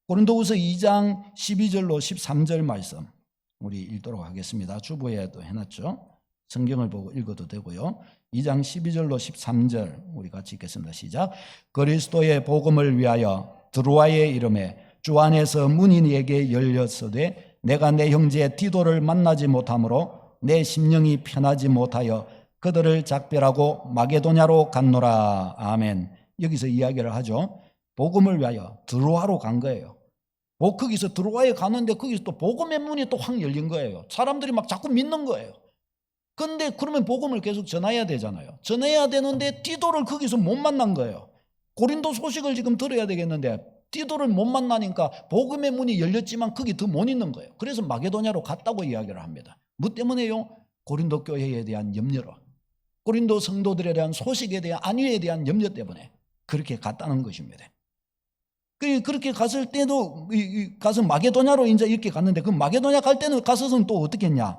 고린도후서 2장 12절로 13절 말씀 우리 읽도록 하겠습니다. 주보에도 해놨죠. 성경을 보고 읽어도 되고요. 2장 12절로 13절 우리 같이 읽겠습니다. 시작. 그리스도의 복음을 위하여 드로아의 이름에 주 안에서 문이 네게 열렸으되 내가 내 형제 디도를 만나지 못하므로 내 심령이 편하지 못하여 그들을 작별하고 마게도냐로 갔노라. 아멘. 여기서 이야기를 하죠. 복음을 위하여 드로아로 간 거예요. 거기서 드로아에 가는데 거기서 또 복음의 문이 또 확 열린 거예요. 사람들이 막 자꾸 믿는 거예요. 근데 그러면 복음을 계속 전해야 되잖아요. 전해야 되는데 디도를 거기서 못 만난 거예요. 고린도 소식을 지금 들어야 되겠는데 디도를 못 만나니까 복음의 문이 열렸지만 거기 더 못 있는 거예요. 그래서 마게도냐로 갔다고 이야기를 합니다. 뭐 때문에요? 고린도 교회에 대한 염려로, 고린도 성도들에 대한 소식에 대한 안위에 대한 염려 때문에 그렇게 갔다는 것입니다. 그렇게 갔을 때도 가서 마게도냐로 이제 이렇게 갔는데 그 마게도냐 갈 때는 가서는 또 어떻게 했냐?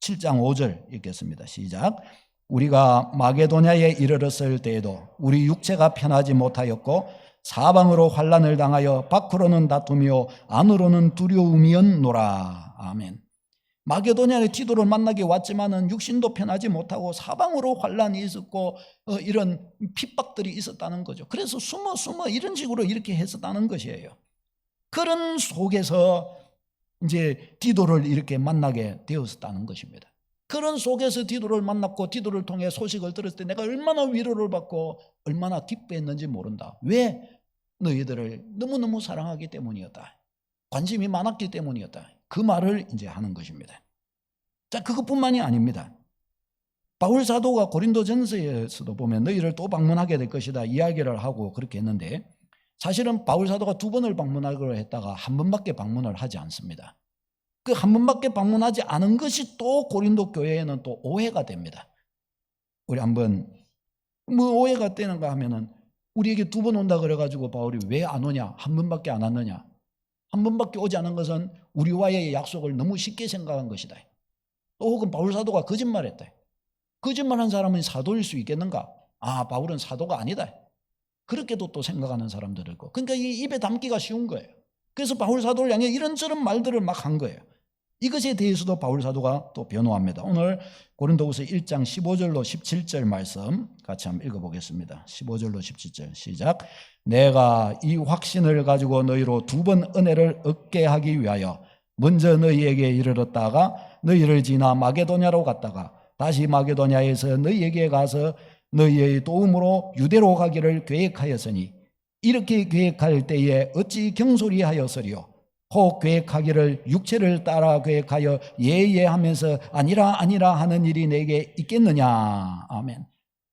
7장 5절 읽겠습니다. 시작. 우리가 마게도냐에 이르렀을 때에도 우리 육체가 편하지 못하였고 사방으로 환난을 당하여 밖으로는 다툼이요 안으로는 두려움이었노라. 아멘. 마게도냐의 디도를 만나게 왔지만은 육신도 편하지 못하고 사방으로 환난이 있었고 이런 핍박들이 있었다는 거죠. 그래서 숨어 이런 식으로 이렇게 했었다는 것이에요. 그런 속에서 이제 디도를 이렇게 만나게 되었다는 것입니다. 그런 속에서 디도를 만났고 디도를 통해 소식을 들었을 때 내가 얼마나 위로를 받고 얼마나 기뻐했는지 모른다. 왜? 너희들을 너무너무 사랑하기 때문이었다. 관심이 많았기 때문이었다. 그 말을 이제 하는 것입니다. 자, 그것뿐만이 아닙니다. 바울 사도가 고린도전서에서도 보면 너희를 또 방문하게 될 것이다 이야기를 하고 그렇게 했는데, 사실은 바울 사도가 2번을 방문하기로 했다가 1번밖에 방문을 하지 않습니다. 그 1번밖에 방문하지 않은 것이 또 고린도 교회에는 또 오해가 됩니다. 우리 한번 뭐 오해가 되는가 하면은, 우리에게 2번 온다 그래가지고 바울이 왜 안 오냐, 1번밖에 안 왔느냐, 1번밖에 오지 않은 것은 우리와의 약속을 너무 쉽게 생각한 것이다. 또 혹은 바울 사도가 거짓말했다. 거짓말한 사람은 사도일 수 있겠는가? 아, 바울은 사도가 아니다. 그렇게도 또 생각하는 사람들이 있고, 그러니까 이 입에 담기가 쉬운 거예요. 그래서 바울 사도를 향해 이런저런 말들을 막 한 거예요. 이것에 대해서도 바울 사도가 또 변호합니다. 오늘 고린도후서 1장 15절로 17절 말씀 같이 한번 읽어보겠습니다. 15절로 17절 시작. 내가 이 확신을 가지고 너희로 2번 은혜를 얻게 하기 위하여 먼저 너희에게 이르렀다가 너희를 지나 마게도냐로 갔다가 다시 마게도냐에서 너희에게 가서 너희의 도움으로 유대로 가기를 계획하였으니, 이렇게 계획할 때에 어찌 경솔이하였으리요. 혹 계획하기를 육체를 따라 계획하여 예예하면서 아니라 아니라 하는 일이 내게 있겠느냐. 아멘.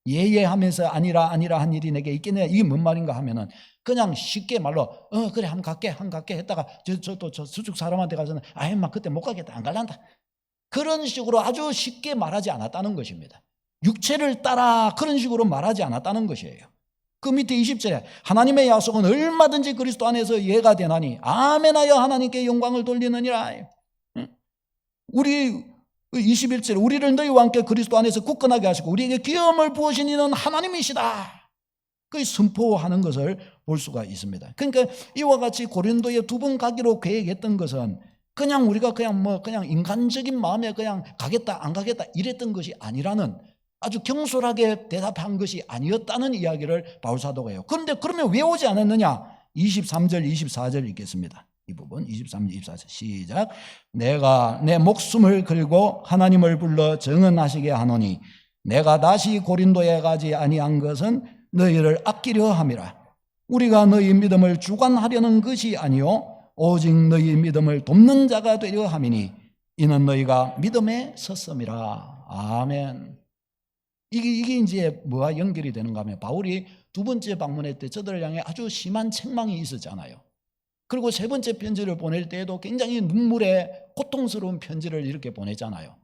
예예하면서 아니라 아니라 한 일이 내게 있겠느냐. 이게 뭔 말인가 하면은, 그냥 쉽게 말로 그래 한번 갈게 했다가 저 수축 사람한테 가서는 막 그때 못 가겠다, 안 갈란다, 그런 식으로 아주 쉽게 말하지 않았다는 것입니다. 육체를 따라 그런 식으로 말하지 않았다는 것이에요. 그 밑에 20절에 하나님의 약속은 얼마든지 그리스도 안에서 예가 되나니 아멘하여 하나님께 영광을 돌리느니라. 우리 21절에 우리를 너희와 함께 그리스도 안에서 굳건하게 하시고 우리에게 기업을 부으신 이는 하나님이시다. 그 선포하는 것을 볼 수가 있습니다. 그러니까 이와 같이 고린도에 2번 가기로 계획했던 것은 그냥 우리가 그냥 인간적인 마음에 그냥 가겠다 안 가겠다 이랬던 것이 아니라는, 아주 경솔하게 대답한 것이 아니었다는 이야기를 바울 사도가 해요. 그런데 그러면 왜 오지 않았느냐? 23절 24절 읽겠습니다. 이 부분 23, 24절 시작. 내가 내 목숨을 걸고 하나님을 불러 정언하시게 하노니 내가 다시 고린도에 가지 아니한 것은 너희를 아끼려 함이라. 우리가 너희 믿음을 주관하려는 것이 아니요 오직 너희 믿음을 돕는 자가 되려 함이니 이는 너희가 믿음에 섰음이라. 아멘. 이게 이제 뭐와 연결이 되는가 하면, 바울이 2번째 방문할 때 저들을 향해 아주 심한 책망이 있었잖아요. 그리고 3번째 편지를 보낼 때에도 굉장히 눈물에 고통스러운 편지를 이렇게 보냈잖아요.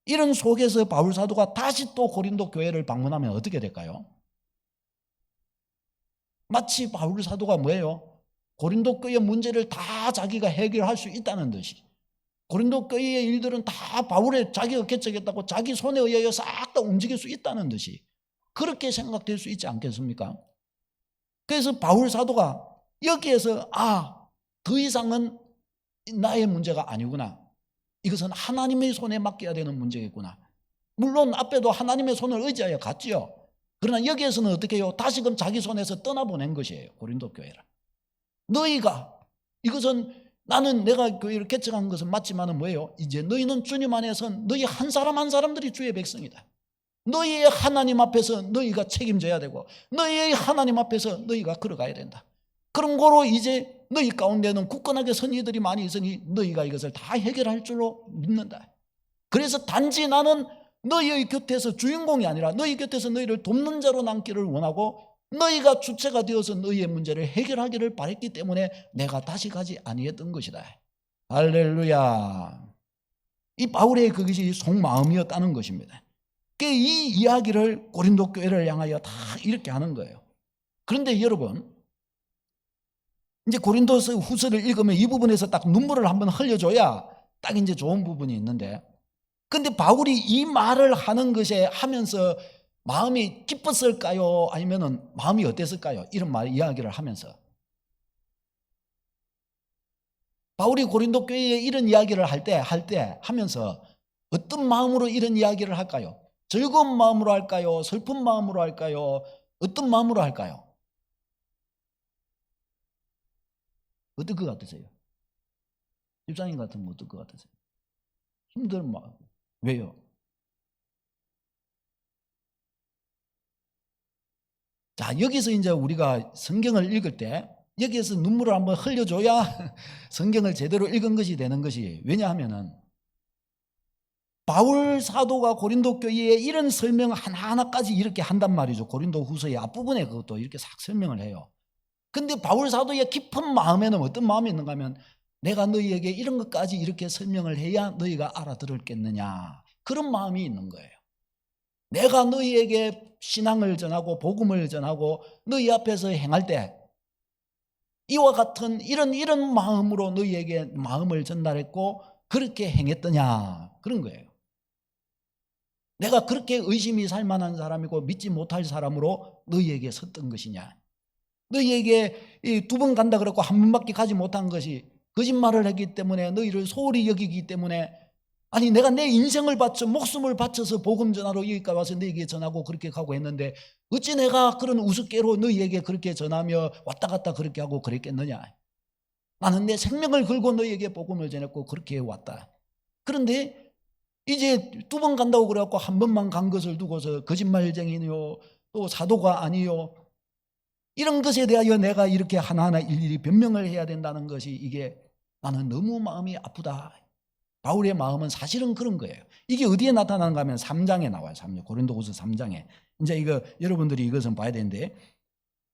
이런 속에서 바울 사도가 다시 또 고린도 교회를 방문하면 어떻게 될까요? 마치 바울 사도가 뭐예요? 고린도 교회 문제를 다 자기가 해결할 수 있다는 듯이, 고린도 교회의 일들은 다 바울의 자기가 개척했다고 자기 손에 의하여 싹 다 움직일 수 있다는 듯이 그렇게 생각될 수 있지 않겠습니까? 그래서 바울 사도가 여기에서 더 이상은 나의 문제가 아니구나, 이것은 하나님의 손에 맡겨야 되는 문제겠구나. 물론 앞에도 하나님의 손을 의지하여 갔지요. 그러나 여기에서는 어떻게 해요? 다시금 자기 손에서 떠나보낸 것이에요. 고린도 교회를. 너희가, 이것은 나는 내가 교회를 개척한 것은 맞지만은 뭐예요? 이제 너희는 주님 안에서 너희 한 사람 한 사람들이 주의 백성이다. 너희의 하나님 앞에서 너희가 책임져야 되고 너희의 하나님 앞에서 너희가 걸어가야 된다. 그런 거로 이제 너희 가운데는 굳건하게 선 이들이 많이 있으니 너희가 이것을 다 해결할 줄로 믿는다. 그래서 단지 나는 너희의 곁에서 주인공이 아니라 너희 곁에서 너희를 돕는 자로 남기를 원하고 너희가 주체가 되어서 너희의 문제를 해결하기를 바랬기 때문에 내가 다시 가지 아니했던 것이다. 할렐루야. 이 바울의 그것이 속마음이었다는 것입니다. 이 이야기를 고린도 교회를 향하여 다 이렇게 하는 거예요. 그런데 여러분, 이제 고린도서 후서를 읽으면 이 부분에서 딱 눈물을 한번 흘려줘야 딱 이제 좋은 부분이 있는데, 근데 바울이 이 말을 하는 것에 하면서 마음이 기뻤을까요? 아니면은 마음이 어땠을까요? 이런 말 이야기를 하면서 바울이 고린도 교회에 이런 이야기를 하면서 어떤 마음으로 이런 이야기를 할까요? 즐거운 마음으로 할까요? 슬픈 마음으로 할까요? 어떤 마음으로 할까요? 어떨 것 같으세요? 집사님 같으면 어떨 것 같으세요? 힘든 마음. 왜요? 자, 여기서 이제 우리가 성경을 읽을 때 여기에서 눈물을 한번 흘려줘야 성경을 제대로 읽은 것이 되는 것이, 왜냐하면은 바울 사도가 고린도 교회에 이런 설명 하나하나까지 이렇게 한단 말이죠. 고린도 후서의 앞부분에 그것도 이렇게 싹 설명을 해요. 근데 바울 사도의 깊은 마음에는 어떤 마음이 있는가 하면 내가 너희에게 이런 것까지 이렇게 설명을 해야 너희가 알아들었겠느냐, 그런 마음이 있는 거예요. 내가 너희에게 신앙을 전하고 복음을 전하고 너희 앞에서 행할 때 이와 같은 이런 마음으로 너희에게 마음을 전달했고 그렇게 행했더냐, 그런 거예요. 내가 그렇게 의심이 살 만한 사람이고 믿지 못할 사람으로 너희에게 섰던 것이냐, 너희에게 2번 간다 그랬고 1번밖에 가지 못한 것이 거짓말을 했기 때문에 너희를 소홀히 여기기 때문에, 아니 내가 내 인생을 바쳐 목숨을 바쳐서 복음 전하러 여기까지 와서 너희에게 전하고 그렇게 가고 했는데 어찌 내가 그런 우습게로 너희에게 그렇게 전하며 왔다 갔다 그렇게 하고 그랬겠느냐. 나는 내 생명을 걸고 너희에게 복음을 전했고 그렇게 해왔다. 그런데 이제 2번 간다고 그래갖고 1번만 간 것을 두고서 거짓말쟁이요 또 사도가 아니요 이런 것에 대하여 내가 이렇게 하나하나 일일이 변명을 해야 된다는 것이, 이게 나는 너무 마음이 아프다. 바울의 마음은 사실은 그런 거예요. 이게 어디에 나타나는가 하면 3장에 나와요. 3장, 고린도후서 3장에. 이제 이거 여러분들이 이것은 봐야 되는데,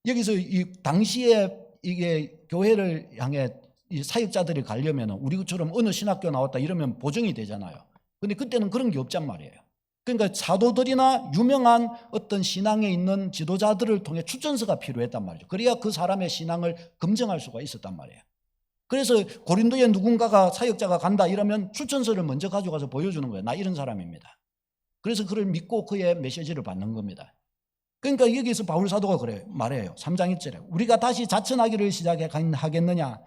여기서 이 당시에 이게 교회를 향해 이 사역자들이 가려면 우리처럼 어느 신학교 나왔다 이러면 보정이 되잖아요. 근데 그때는 그런 게 없단 말이에요. 그러니까 사도들이나 유명한 어떤 신앙에 있는 지도자들을 통해 추천서가 필요했단 말이죠. 그래야 그 사람의 신앙을 검증할 수가 있었단 말이에요. 그래서 고린도에 누군가가 사역자가 간다 이러면 추천서를 먼저 가져가서 보여주는 거예요. 나 이런 사람입니다. 그래서 그를 믿고 그의 메시지를 받는 겁니다. 그러니까 여기서 바울 사도가 그래요. 말해요. 3장 1절에 우리가 다시 자천하기를 시작하겠느냐,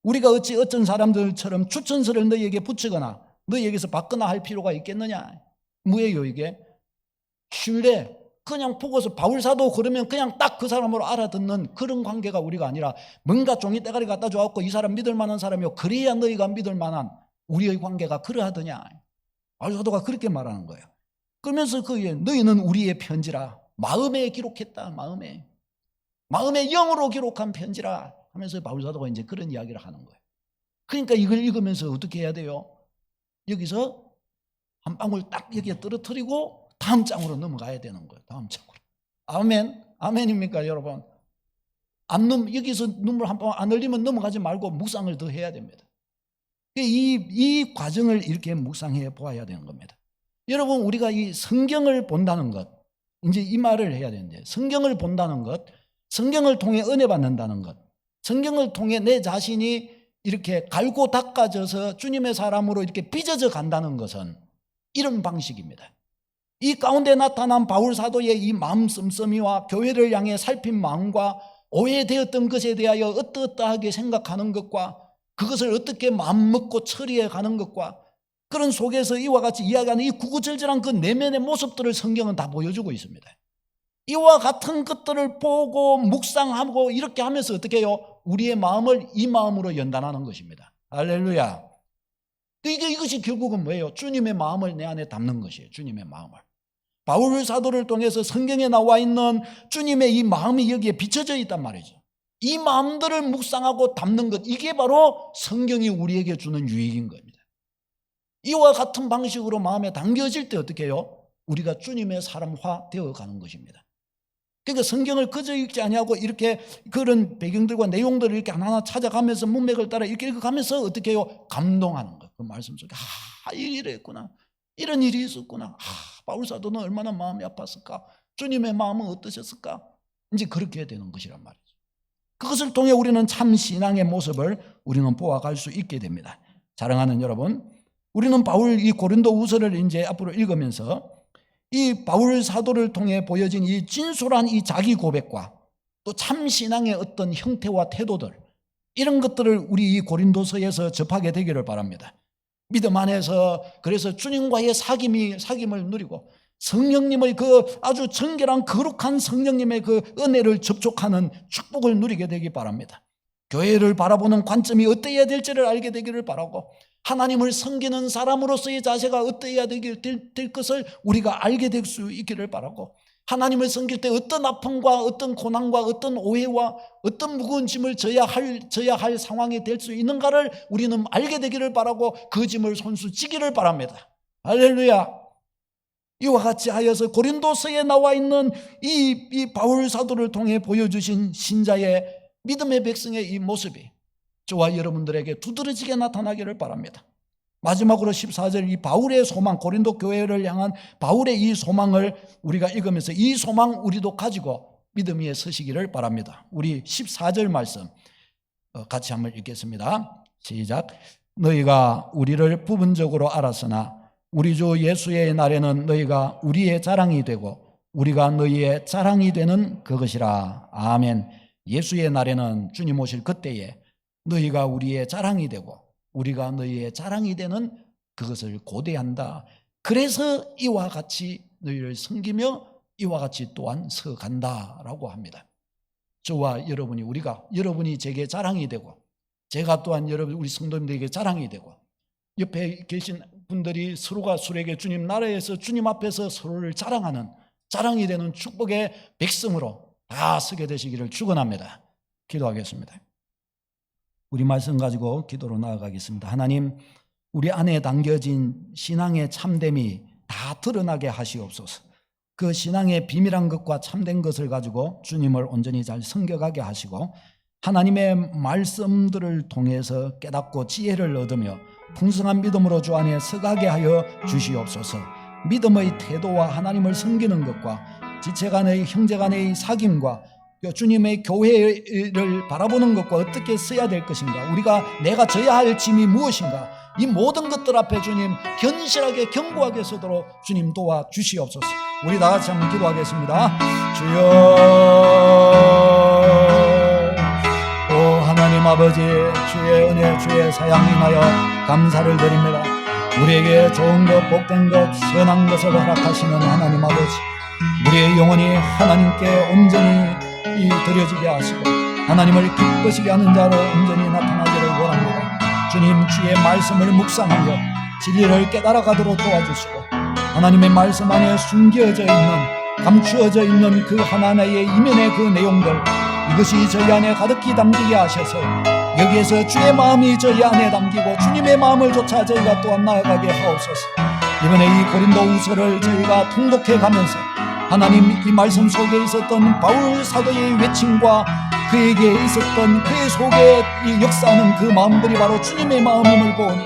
우리가 어찌 어떤 사람들처럼 추천서를 너희에게 붙이거나 너희에게서 받거나 할 필요가 있겠느냐. 뭐예요 이게? 신뢰. 그냥 보고서 바울 사도 그러면 그냥 딱 그 사람으로 알아듣는 그런 관계가 우리가 아니라 뭔가 종이 때가리 갖다 줘갖고 이 사람 믿을 만한 사람이요 그래야 너희가 믿을 만한 우리의 관계가 그러하더냐. 바울 사도가 그렇게 말하는 거예요. 그러면서 그게 너희는 우리의 편지라, 마음에 기록했다. 마음에 영으로 기록한 편지라 하면서 바울 사도가 이제 그런 이야기를 하는 거예요. 그러니까 이걸 읽으면서 어떻게 해야 돼요? 여기서 한 방울 딱 여기에 떨어뜨리고 다음 장으로 넘어가야 되는 거예요. 다음 장으로. 아멘. 아멘입니까 여러분? 여기서 눈물 한 방울 안 흘리면 넘어가지 말고 묵상을 더 해야 됩니다. 이 과정을 이렇게 묵상해 보아야 되는 겁니다. 여러분, 우리가 이 성경을 본다는 것, 이제 이 말을 해야 되는데, 성경을 본다는 것, 성경을 통해 은혜 받는다는 것, 성경을 통해 내 자신이 이렇게 갈고 닦아져서 주님의 사람으로 이렇게 빚어져 간다는 것은 이런 방식입니다. 이 가운데 나타난 바울 사도의 이 마음 씀씀이와 교회를 향해 살핀 마음과 오해되었던 것에 대하여 어떠하게 생각하는 것과 그것을 어떻게 마음먹고 처리해 가는 것과 그런 속에서 이와 같이 이야기하는 이 구구절절한 그 내면의 모습들을 성경은 다 보여주고 있습니다. 이와 같은 것들을 보고 묵상하고 이렇게 하면서 어떻게 해요? 우리의 마음을 이 마음으로 연단하는 것입니다. 할렐루야. 이것이 결국은 뭐예요? 주님의 마음을 내 안에 담는 것이에요. 주님의 마음을. 바울 사도를 통해서 성경에 나와 있는 주님의 이 마음이 여기에 비춰져 있단 말이죠. 이 마음들을 묵상하고 담는 것, 이게 바로 성경이 우리에게 주는 유익인 겁니다. 이와 같은 방식으로 마음에 담겨질 때 어떻게 해요? 우리가 주님의 사람화 되어가는 것입니다. 그러니까 성경을 그저 읽지 아니하고 이렇게 그런 배경들과 내용들을 이렇게 하나하나 찾아가면서 문맥을 따라 이렇게 읽어가면서 어떻게 해요? 감동하는 것. 그 말씀 속에 이랬구나. 이런 일이 있었구나. 바울 사도는 얼마나 마음이 아팠을까? 주님의 마음은 어떠셨을까? 이제 그렇게 되는 것이란 말이죠. 그것을 통해 우리는 참 신앙의 모습을 우리는 보아갈 수 있게 됩니다. 사랑하는 여러분, 우리는 바울 이 고린도후서를 이제 앞으로 읽으면서 이 바울 사도를 통해 보여진 이 진솔한 이 자기 고백과 또 참 신앙의 어떤 형태와 태도들, 이런 것들을 우리 이 고린도서에서 접하게 되기를 바랍니다. 믿음 안에서 그래서 주님과의 사귐을 누리고 성령님의 그 아주 정결한 거룩한 성령님의 그 은혜를 접촉하는 축복을 누리게 되기 바랍니다. 교회를 바라보는 관점이 어떠해야 될지를 알게 되기를 바라고, 하나님을 섬기는 사람으로서의 자세가 어떠해야 될 것을 우리가 알게 될 수 있기를 바라고, 하나님을 섬길 때 어떤 아픔과 어떤 고난과 어떤 오해와 어떤 무거운 짐을 져야 할 상황이 될 수 있는가를 우리는 알게 되기를 바라고 그 짐을 손수 지기를 바랍니다. 할렐루야. 이와 같이 하여서 고린도서에 나와 있는 이 바울 사도를 통해 보여주신 신자의 믿음의 백성의 이 모습이 저와 여러분들에게 두드러지게 나타나기를 바랍니다. 마지막으로 14절 이 바울의 소망, 고린도 교회를 향한 바울의 이 소망을 우리가 읽으면서 이 소망 우리도 가지고 믿음 위에 서시기를 바랍니다. 우리 14절 말씀 같이 한번 읽겠습니다. 시작. 너희가 우리를 부분적으로 알았으나 우리 주 예수의 날에는 너희가 우리의 자랑이 되고 우리가 너희의 자랑이 되는 그것이라. 아멘. 예수의 날에는 주님 오실 그때에 너희가 우리의 자랑이 되고 우리가 너희의 자랑이 되는 그것을 고대한다. 그래서 이와 같이 너희를 섬기며 이와 같이 또한 서간다라고 합니다. 저와 여러분이 여러분이 제게 자랑이 되고 제가 또한 여러분 우리 성도님들에게 자랑이 되고 옆에 계신 분들이 서로가 서로에게 주님 나라에서 주님 앞에서 서로를 자랑하는 자랑이 되는 축복의 백성으로 다 서게 되시기를 축원합니다. 기도하겠습니다. 우리 말씀 가지고 기도로 나아가겠습니다. 하나님, 우리 안에 담겨진 신앙의 참됨이 다 드러나게 하시옵소서. 그 신앙의 비밀한 것과 참된 것을 가지고 주님을 온전히 잘 섬겨가게 하시고 하나님의 말씀들을 통해서 깨닫고 지혜를 얻으며 풍성한 믿음으로 주 안에 서가게 하여 주시옵소서. 믿음의 태도와 하나님을 섬기는 것과 지체간의 형제간의 사귐과 주님의 교회를 바라보는 것과 어떻게 써야 될 것인가, 내가 져야 할 짐이 무엇인가, 이 모든 것들 앞에 주님 견실하게 견고하게 서도록 주님 도와주시옵소서. 우리 다 같이 한번 기도하겠습니다. 주여, 오 하나님 아버지, 주의 은혜 주의 사양 인하여 감사를 드립니다. 우리에게 좋은 것 복된 것 선한 것을 허락하시는 하나님 아버지, 우리의 영혼이 하나님께 온전히 드려지게 하시고 하나님을 기쁘시게 하는 자로 온전히 나타나기를 원합니다. 주님, 주의 말씀을 묵상하며 진리를 깨달아 가도록 도와주시고 하나님의 말씀 안에 숨겨져 있는 감추어져 있는 그 하나하나의 이면의 그 내용들, 이것이 저희 안에 가득히 담기게 하셔서 여기에서 주의 마음이 저희 안에 담기고 주님의 마음을 쫓아 저희가 또한 나아가게 하옵소서. 이번에 이 고린도 후서를 저희가 통독해 가면서 하나님, 이 말씀 속에 있었던 바울 사도의 외침과 그에게 있었던 그의 속에 이 역사하는 그 마음들이 바로 주님의 마음임을 보니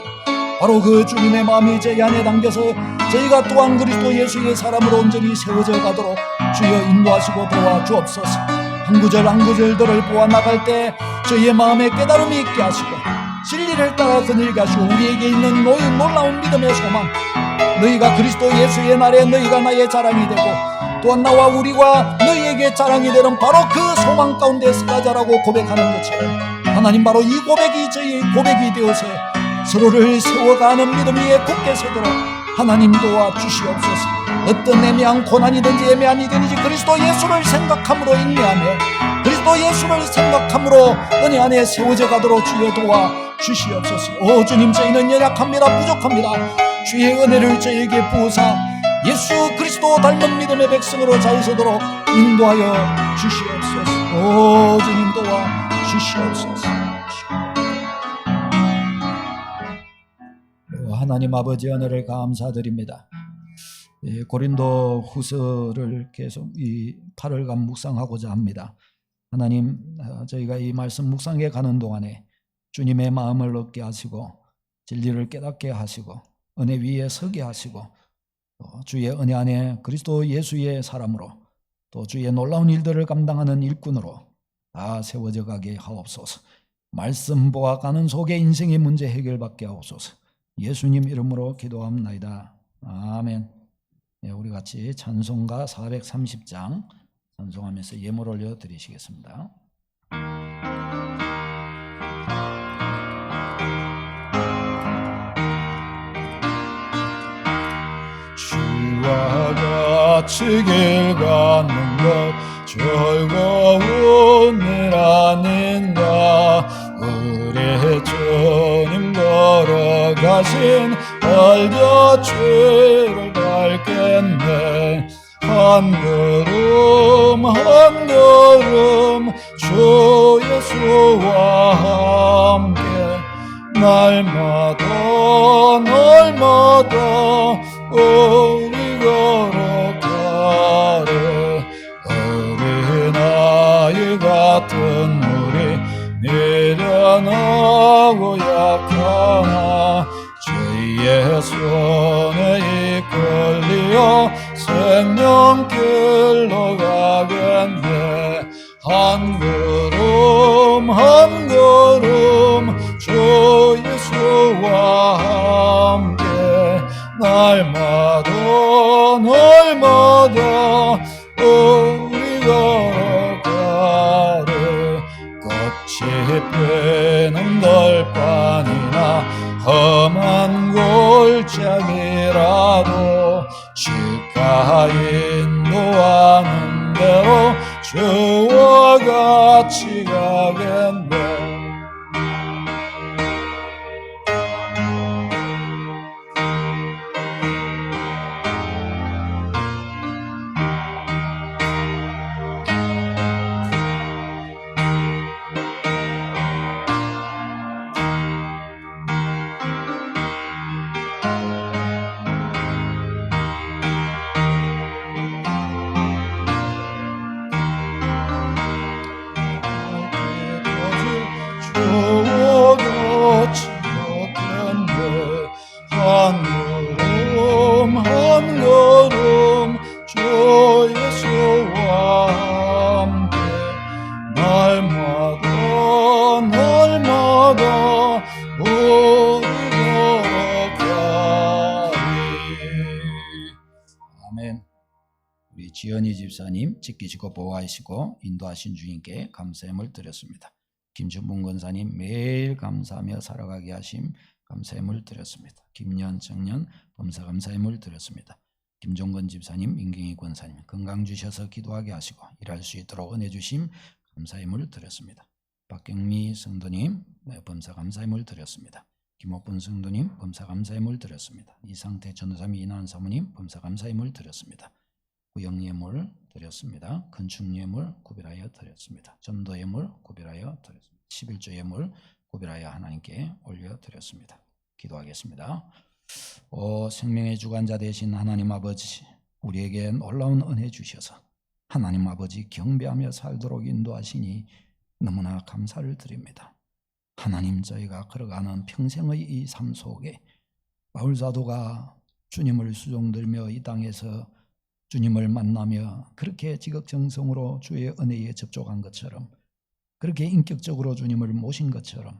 바로 그 주님의 마음이 저희 안에 담겨서 저희가 또한 그리스도 예수의 사람으로 온전히 세워져 가도록 주여 인도하시고 도와주옵소서. 한 구절 한 구절들을 보아 나갈 때 저희의 마음에 깨달음이 있게 하시고 진리를 따라 거닐게 하시고 우리에게 있는 놀라운 믿음의 소망, 너희가 그리스도 예수의 날에 너희가 나의 자랑이 되고 또한 나와 우리가 너희에게 자랑이 되는 바로 그 소망 가운데 서가자라고 고백하는 것처럼 하나님, 바로 이 고백이 저희의 고백이 되어서 서로를 세워가는 믿음 위에 굳게 서도록 하나님 도와주시옵소서. 어떤 애매한 고난이든지 애매한 일이든지 그리스도 예수를 생각함으로 인내하며 그리스도 예수를 생각함으로 은혜 안에 세워져 가도록 주여 도와주시옵소서. 오 주님, 저희는 연약합니다. 부족합니다. 주의 은혜를 저희에게 부으사 예수 그리스도 닮은 믿음의 백성으로 잘 서도록 인도하여 주시옵소서. 오 주님 도와주시옵소서. 하나님 아버지, 은혜를 감사드립니다. 고린도 후서를 계속 이 8월간 묵상하고자 합니다. 하나님, 저희가 이 말씀 묵상해 가는 동안에 주님의 마음을 얻게 하시고 진리를 깨닫게 하시고 은혜 위에 서게 하시고 주의 은혜 안에 그리스도 예수의 사람으로 또 주의 놀라운 일들을 감당하는 일꾼으로 다 세워져 가게 하옵소서. 말씀 보아가는 속에 인생의 문제 해결받게 하옵소서. 예수님 이름으로 기도합나이다. 아멘. 네, 우리 같이 찬송가 430장 찬송하면서 예물 올려 드리시겠습니다. 주와 같이 길 가는 것 즐거운 일 아닌가. 우리 주님 걸어가신 발자취를 밟겠네. 한 걸음 한 걸음 주 예수와 함께 날마다 날마다 우리 걸어가래. 어린아이 같은 우리 미련하고 약하나 주의 손에 이끌려 생명길로 가겠네. 한 걸음 한 걸음 주 예수와 함께 날마다 날마다 우리 걸어가래. 꽃이 피는 들판이나 험한 골짜기라도 주가 인도하는 대로 주와 같이 가겠네. 한 걸음 한 걸음 주 예수와 함께 날마다 날마다 우리 걸어가리. 아멘. 우리 지연이 집사님 지키시고 보호하시고 인도하신 주님께 감사함을 드렸습니다. 김준봉 권사님 매일 감사하며 살아가게 하심 감사함을 드렸습니다. 김연 청년 범사 감사함을 드렸습니다. 김종건 집사님, 민경희 권사님 건강 주셔서 기도하게 하시고 일할 수 있도록 은혜 주심 감사함을 드렸습니다. 박경미 성도님 범사 감사함을 드렸습니다. 김옥분 성도님 범사 감사함을 드렸습니다. 이상태 전도사님 이나은 사모님 범사 감사함을 드렸습니다. 구역예물 드렸습니다. 건축예물 구별하여 드렸습니다. 전도예물 구별하여 드렸습니다. 11조 예물 구별하여 하나님께 올려드렸습니다. 기도하겠습니다. 생명의 주관자 되신 하나님 아버지, 우리에게 놀라운 은혜 주셔서 하나님 아버지 경배하며 살도록 인도하시니 너무나 감사를 드립니다. 하나님, 저희가 걸어가는 평생의 이 삶 속에 바울 사도가 주님을 수종들며 이 땅에서 주님을 만나며 그렇게 지극정성으로 주의 은혜에 접촉한 것처럼, 그렇게 인격적으로 주님을 모신 것처럼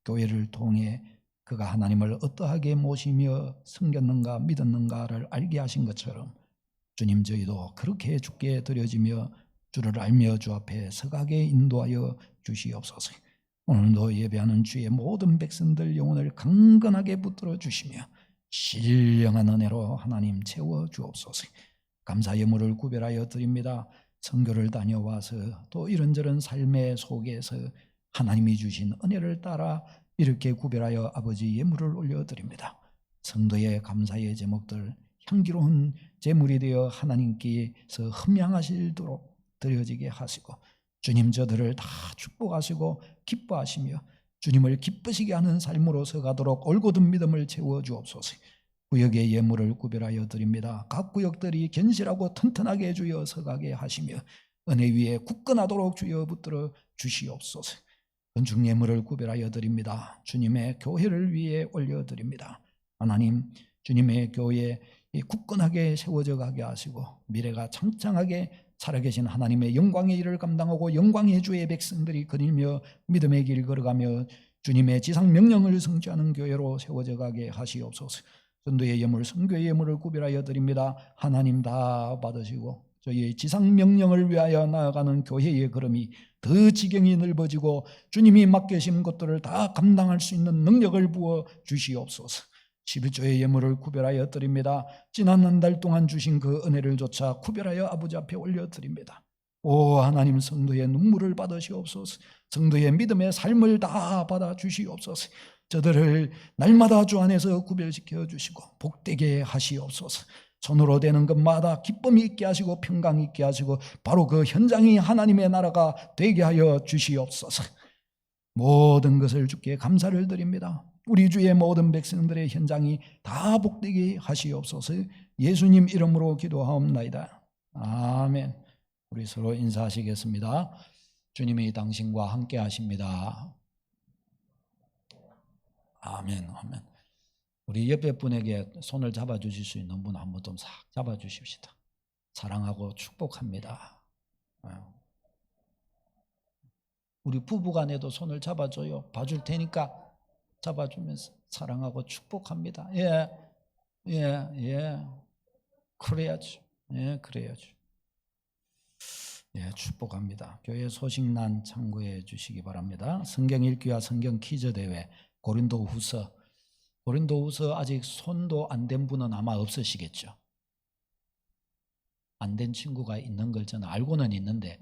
교회를 통해 그가 하나님을 어떠하게 모시며 섬겼는가 믿었는가를 알게 하신 것처럼 주님, 저희도 그렇게 주께 드려지며 주를 알며 주 앞에 서가게 인도하여 주시옵소서. 오늘도 예배하는 주의 모든 백성들 영혼을 강건하게 붙들어 주시며 신령한 은혜로 하나님 채워 주옵소서. 감사 예물을 구별하여 드립니다. 선교를 다녀와서 또 이런저런 삶의 속에서 하나님이 주신 은혜를 따라 이렇게 구별하여 아버지 예물을 올려드립니다. 성도의 감사의 제목들 향기로운 제물이 되어 하나님께서 흠양하시도록 드려지게 하시고, 주님 저들을 다 축복하시고 기뻐하시며 주님을 기쁘시게 하는 삶으로 서가도록 올곧은 믿음을 채워 주옵소서. 구역의 예물을 구별하여 드립니다. 각 구역들이 견실하고 튼튼하게 주여 서가게 하시며 은혜 위에 굳건하도록 주여 붙들어 주시옵소서. 건축 예물을 구별하여 드립니다. 주님의 교회를 위해 올려드립니다. 하나님, 주님의 교회 굳건하게 세워져 가게 하시고 미래가 창창하게 살아계신 하나님의 영광의 일을 감당하고 영광의 주의 백성들이 거닐며 믿음의 길 걸어가며 주님의 지상 명령을 성취하는 교회로 세워져 가게 하시옵소서. 전도의 예물, 선교의 예물을 구별하여 드립니다. 하나님 다 받으시고 저희의 지상 명령을 위하여 나아가는 교회의 걸음이 더 지경이 넓어지고 주님이 맡기신 것들을 다 감당할 수 있는 능력을 부어 주시옵소서. 11조의 예물을 구별하여 드립니다. 지난 한 달 동안 주신 그 은혜를 조차 구별하여 아버지 앞에 올려드립니다. 오 하나님, 성도의 눈물을 받으시옵소서. 성도의 믿음의 삶을 다 받아 주시옵소서. 저들을 날마다 주 안에서 구별시켜 주시고 복되게 하시옵소서. 손으로 되는 것마다 기쁨이 있게 하시고 평강이 있게 하시고 바로 그 현장이 하나님의 나라가 되게 하여 주시옵소서. 모든 것을 주께 감사를 드립니다. 우리 주의 모든 백성들의 현장이 다 복되게 하시옵소서. 예수님 이름으로 기도하옵나이다. 아멘. 우리 서로 인사하시겠습니다. 주님이 당신과 함께 하십니다. 아멘. 아멘. 우리 옆에 분에게 손을 잡아주실 수 있는 분 한 번 좀 싹 잡아주십시다. 사랑하고 축복합니다. 우리 부부간에도 손을 잡아줘요. 봐줄 테니까 잡아주면서 사랑하고 축복합니다. 예, 예, 예. 그래야죠. 예, 그래야죠. 예, 축복합니다. 교회 소식란 참고해 주시기 바랍니다. 성경 읽기와 성경 퀴즈 대회 고린도후서 아직 손도 안 댄 분은 아마 없으시겠죠. 안 된 친구가 있는 걸 저는 알고는 있는데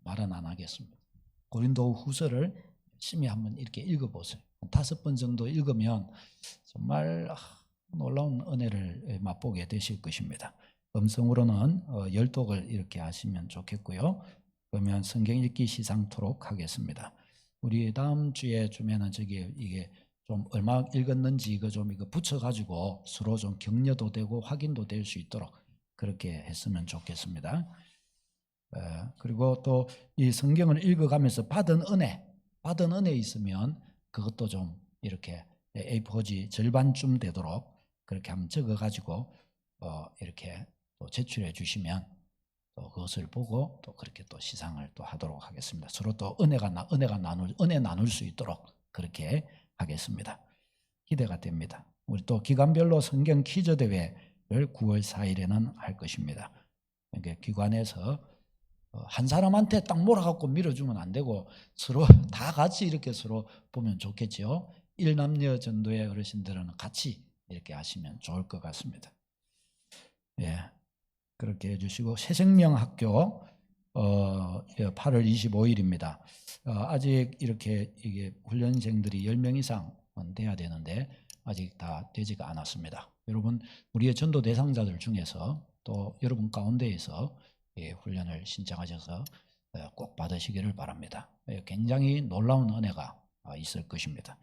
말은 안 하겠습니다. 고린도후서를 열심히 한번 이렇게 읽어보세요. 5번 정도 읽으면 정말 놀라운 은혜를 맛보게 되실 것입니다. 음성으로는 열독을 이렇게 하시면 좋겠고요. 그러면 성경 읽기 시상 토록 하겠습니다. 우리 다음 주에 주면은 이게 좀 얼마 읽었는지 이거 붙여가지고 서로 좀 격려도 되고 확인도 될 수 있도록 그렇게 했으면 좋겠습니다. 그리고 또 이 성경을 읽어가면서 받은 은혜 있으면 그것도 좀 이렇게 A4지 절반쯤 되도록 그렇게 한번 적어가지고 이렇게 또 제출해 주시면 또 그것을 보고 또 그렇게 또 시상을 또 하도록 하겠습니다. 서로 또 은혜 나눌 수 있도록 그렇게 하겠습니다. 기대가 됩니다. 우리 또 기관별로 성경 퀴즈 대회를 9월 4일에는 할 것입니다. 그러니까 기관에서 한 사람한테 딱 몰아갖고 밀어주면 안 되고 서로 다 같이 이렇게 서로 보면 좋겠죠. 일남녀 전도의 어르신들은 같이 이렇게 하시면 좋을 것 같습니다. 예, 그렇게 해주시고 새생명학교 8월 25일입니다. 아직 이렇게 이게 훈련생들이 10명 이상은 돼야 되는데 아직 다 되지가 않았습니다. 여러분 우리의 전도 대상자들 중에서 또 여러분 가운데에서 훈련을 신청하셔서 꼭 받으시기를 바랍니다. 굉장히 놀라운 은혜가 있을 것입니다.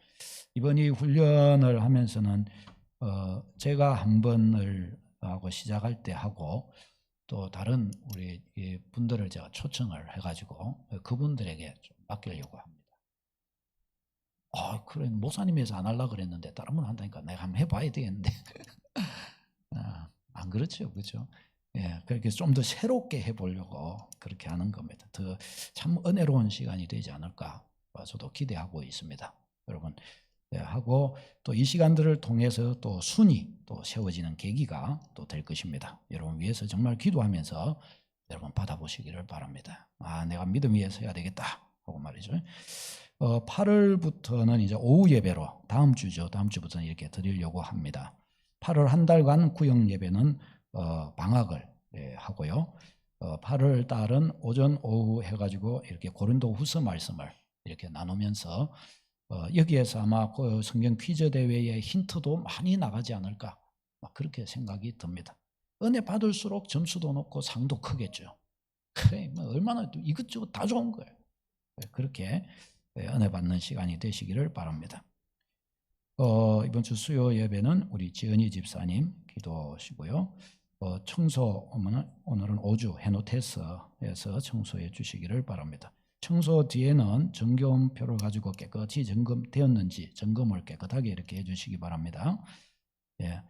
이번 이 훈련을 하면서는 제가 한 번을 하고 시작할 때 하고 또 다른 우리 분들을 제가 초청을 해가지고 그분들에게 좀 맡기려고 합니다. 그래 목사님에서 안 하려고 그랬는데 다른 분 한다니까 내가 한번 해봐야 되겠는데 안 그렇죠, 그렇죠? 예, 그렇게 좀 더 새롭게 해보려고 그렇게 하는 겁니다. 더 참 은혜로운 시간이 되지 않을까 저도 기대하고 있습니다. 여러분 하고 또 이 시간들을 통해서 또 순이 또 세워지는 계기가 또 될 것입니다. 여러분 위해서 정말 기도하면서 여러분 받아보시기를 바랍니다. 내가 믿음 위에 서야 되겠다 하고 말이죠. 8월부터는 이제 오후 예배로 다음 주부터는 이렇게 드리려고 합니다. 8월 한 달간 구역 예배는 방학을 하고요. 8월 달은 오전 오후 해가지고 이렇게 고린도후서 말씀을 이렇게 나누면서 여기에서 아마 그 성경 퀴즈 대회의 힌트도 많이 나가지 않을까 그렇게 생각이 듭니다. 은혜 받을수록 점수도 높고 상도 크겠죠. 그래 얼마나 이것저것 다 좋은 거예요. 그렇게 은혜 받는 시간이 되시기를 바랍니다. 이번 주 수요 예배는 우리 지은이 집사님 기도시고요. 청소 오늘은 5주 헤노테스에서 청소해 주시기를 바랍니다. 청소 뒤에는 점검표를 가지고 깨끗이 점검되었는지 점검을 깨끗하게 이렇게 해주시기 바랍니다. 예,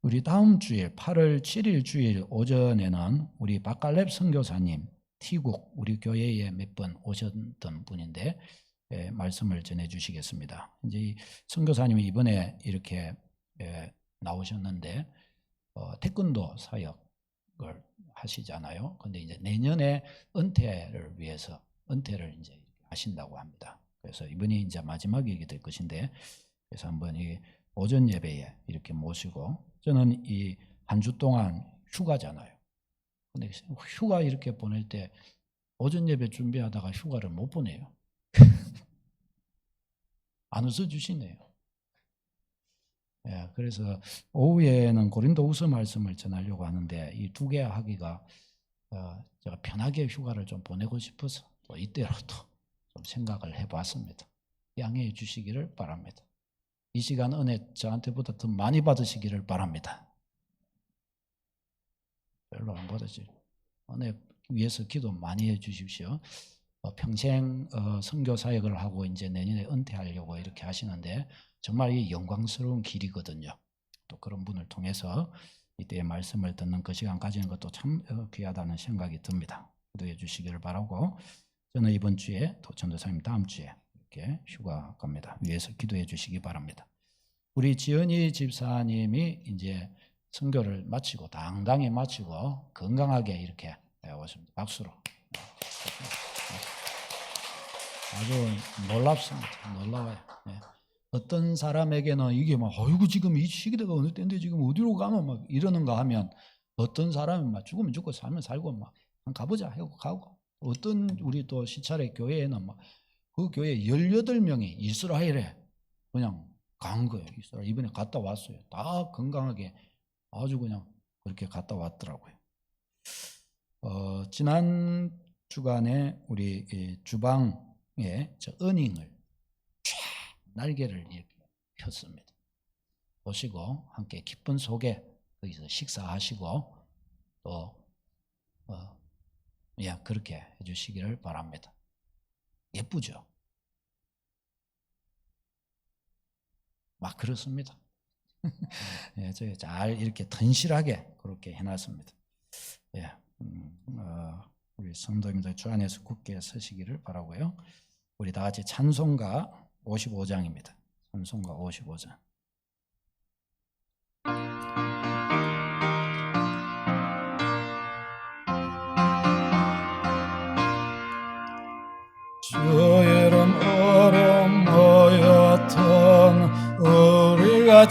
우리 다음 주일 8월 7일 주일 오전에는 우리 박갈렙 선교사님 티국 우리 교회에 몇 번 오셨던 분인데 말씀을 전해주시겠습니다. 이제 이 선교사님이 이번에 이렇게 나오셨는데 태권도 사역을 하시잖아요. 근데 이제 내년에 은퇴를 위해서 은퇴를 이제 하신다고 합니다. 그래서 이번이 이제 마지막이 될 것인데, 그래서 한번 이 오전 예배에 이렇게 모시고, 저는 이 한 주 동안 휴가잖아요. 근데 휴가 이렇게 보낼 때 오전 예배 준비하다가 휴가를 못 보내요. 안 웃어주시네요. 예, 그래서 오후에는 고린도후서 말씀을 전하려고 하는데 이 두 개 하기가 제가 편하게 휴가를 좀 보내고 싶어서 또 이때로도 좀 생각을 해봤습니다. 양해해 주시기를 바랍니다. 이 시간 은혜 저한테보다 더 많이 받으시기를 바랍니다. 별로 안 받으지. 은혜 위해서 기도 많이 해 주십시오. 평생 선교 사역을 하고 이제 내년에 은퇴하려고 이렇게 하시는데 정말 이 영광스러운 길이거든요. 또 그런 분을 통해서 이때의 말씀을 듣는 그 시간 가지는 것도 참 귀하다는 생각이 듭니다. 기도해 주시기를 바라고, 저는 이번 주에 또 전도사님 다음 주에 이렇게 휴가 갑니다. 위해서 기도해 주시기 바랍니다. 우리 지은이 집사님이 이제 선교를 마치고 당당히 마치고 건강하게 이렇게 오십니다. 박수로. 아주 놀랍습니다. 놀라워요. 네. 어떤 사람에게는 이게 막 아이고 지금 이 시기대가 어느 때인데 지금 어디로 가노 막 이러는가 하면, 어떤 사람은 막 죽으면 죽고 살면 살고 막 가보자 하고 가고, 어떤 우리 또 시찰의 교회에는 막 그 교회 18명이 이스라엘에 그냥 간 거예요. 이스라엘 이번에 갔다 왔어요. 다 건강하게 아주 그냥 그렇게 갔다 왔더라고요. 지난 주간에 우리 주방에 저 어닝을 쫙 날개를 이렇게 폈습니다. 보시고 함께 기쁜 속에 거기서 식사하시고 또 그렇게 해주시기를 바랍니다. 예쁘죠? 막 그렇습니다. 예, 저희 잘 이렇게 튼실하게 그렇게 해놨습니다. 예, 우리 성도님들 주 안에서 굳게 서시기를 바라고요. 우리 다 같이 찬송가 55장입니다. 찬송가 55장. 주의 이름 오름 모였던 우리가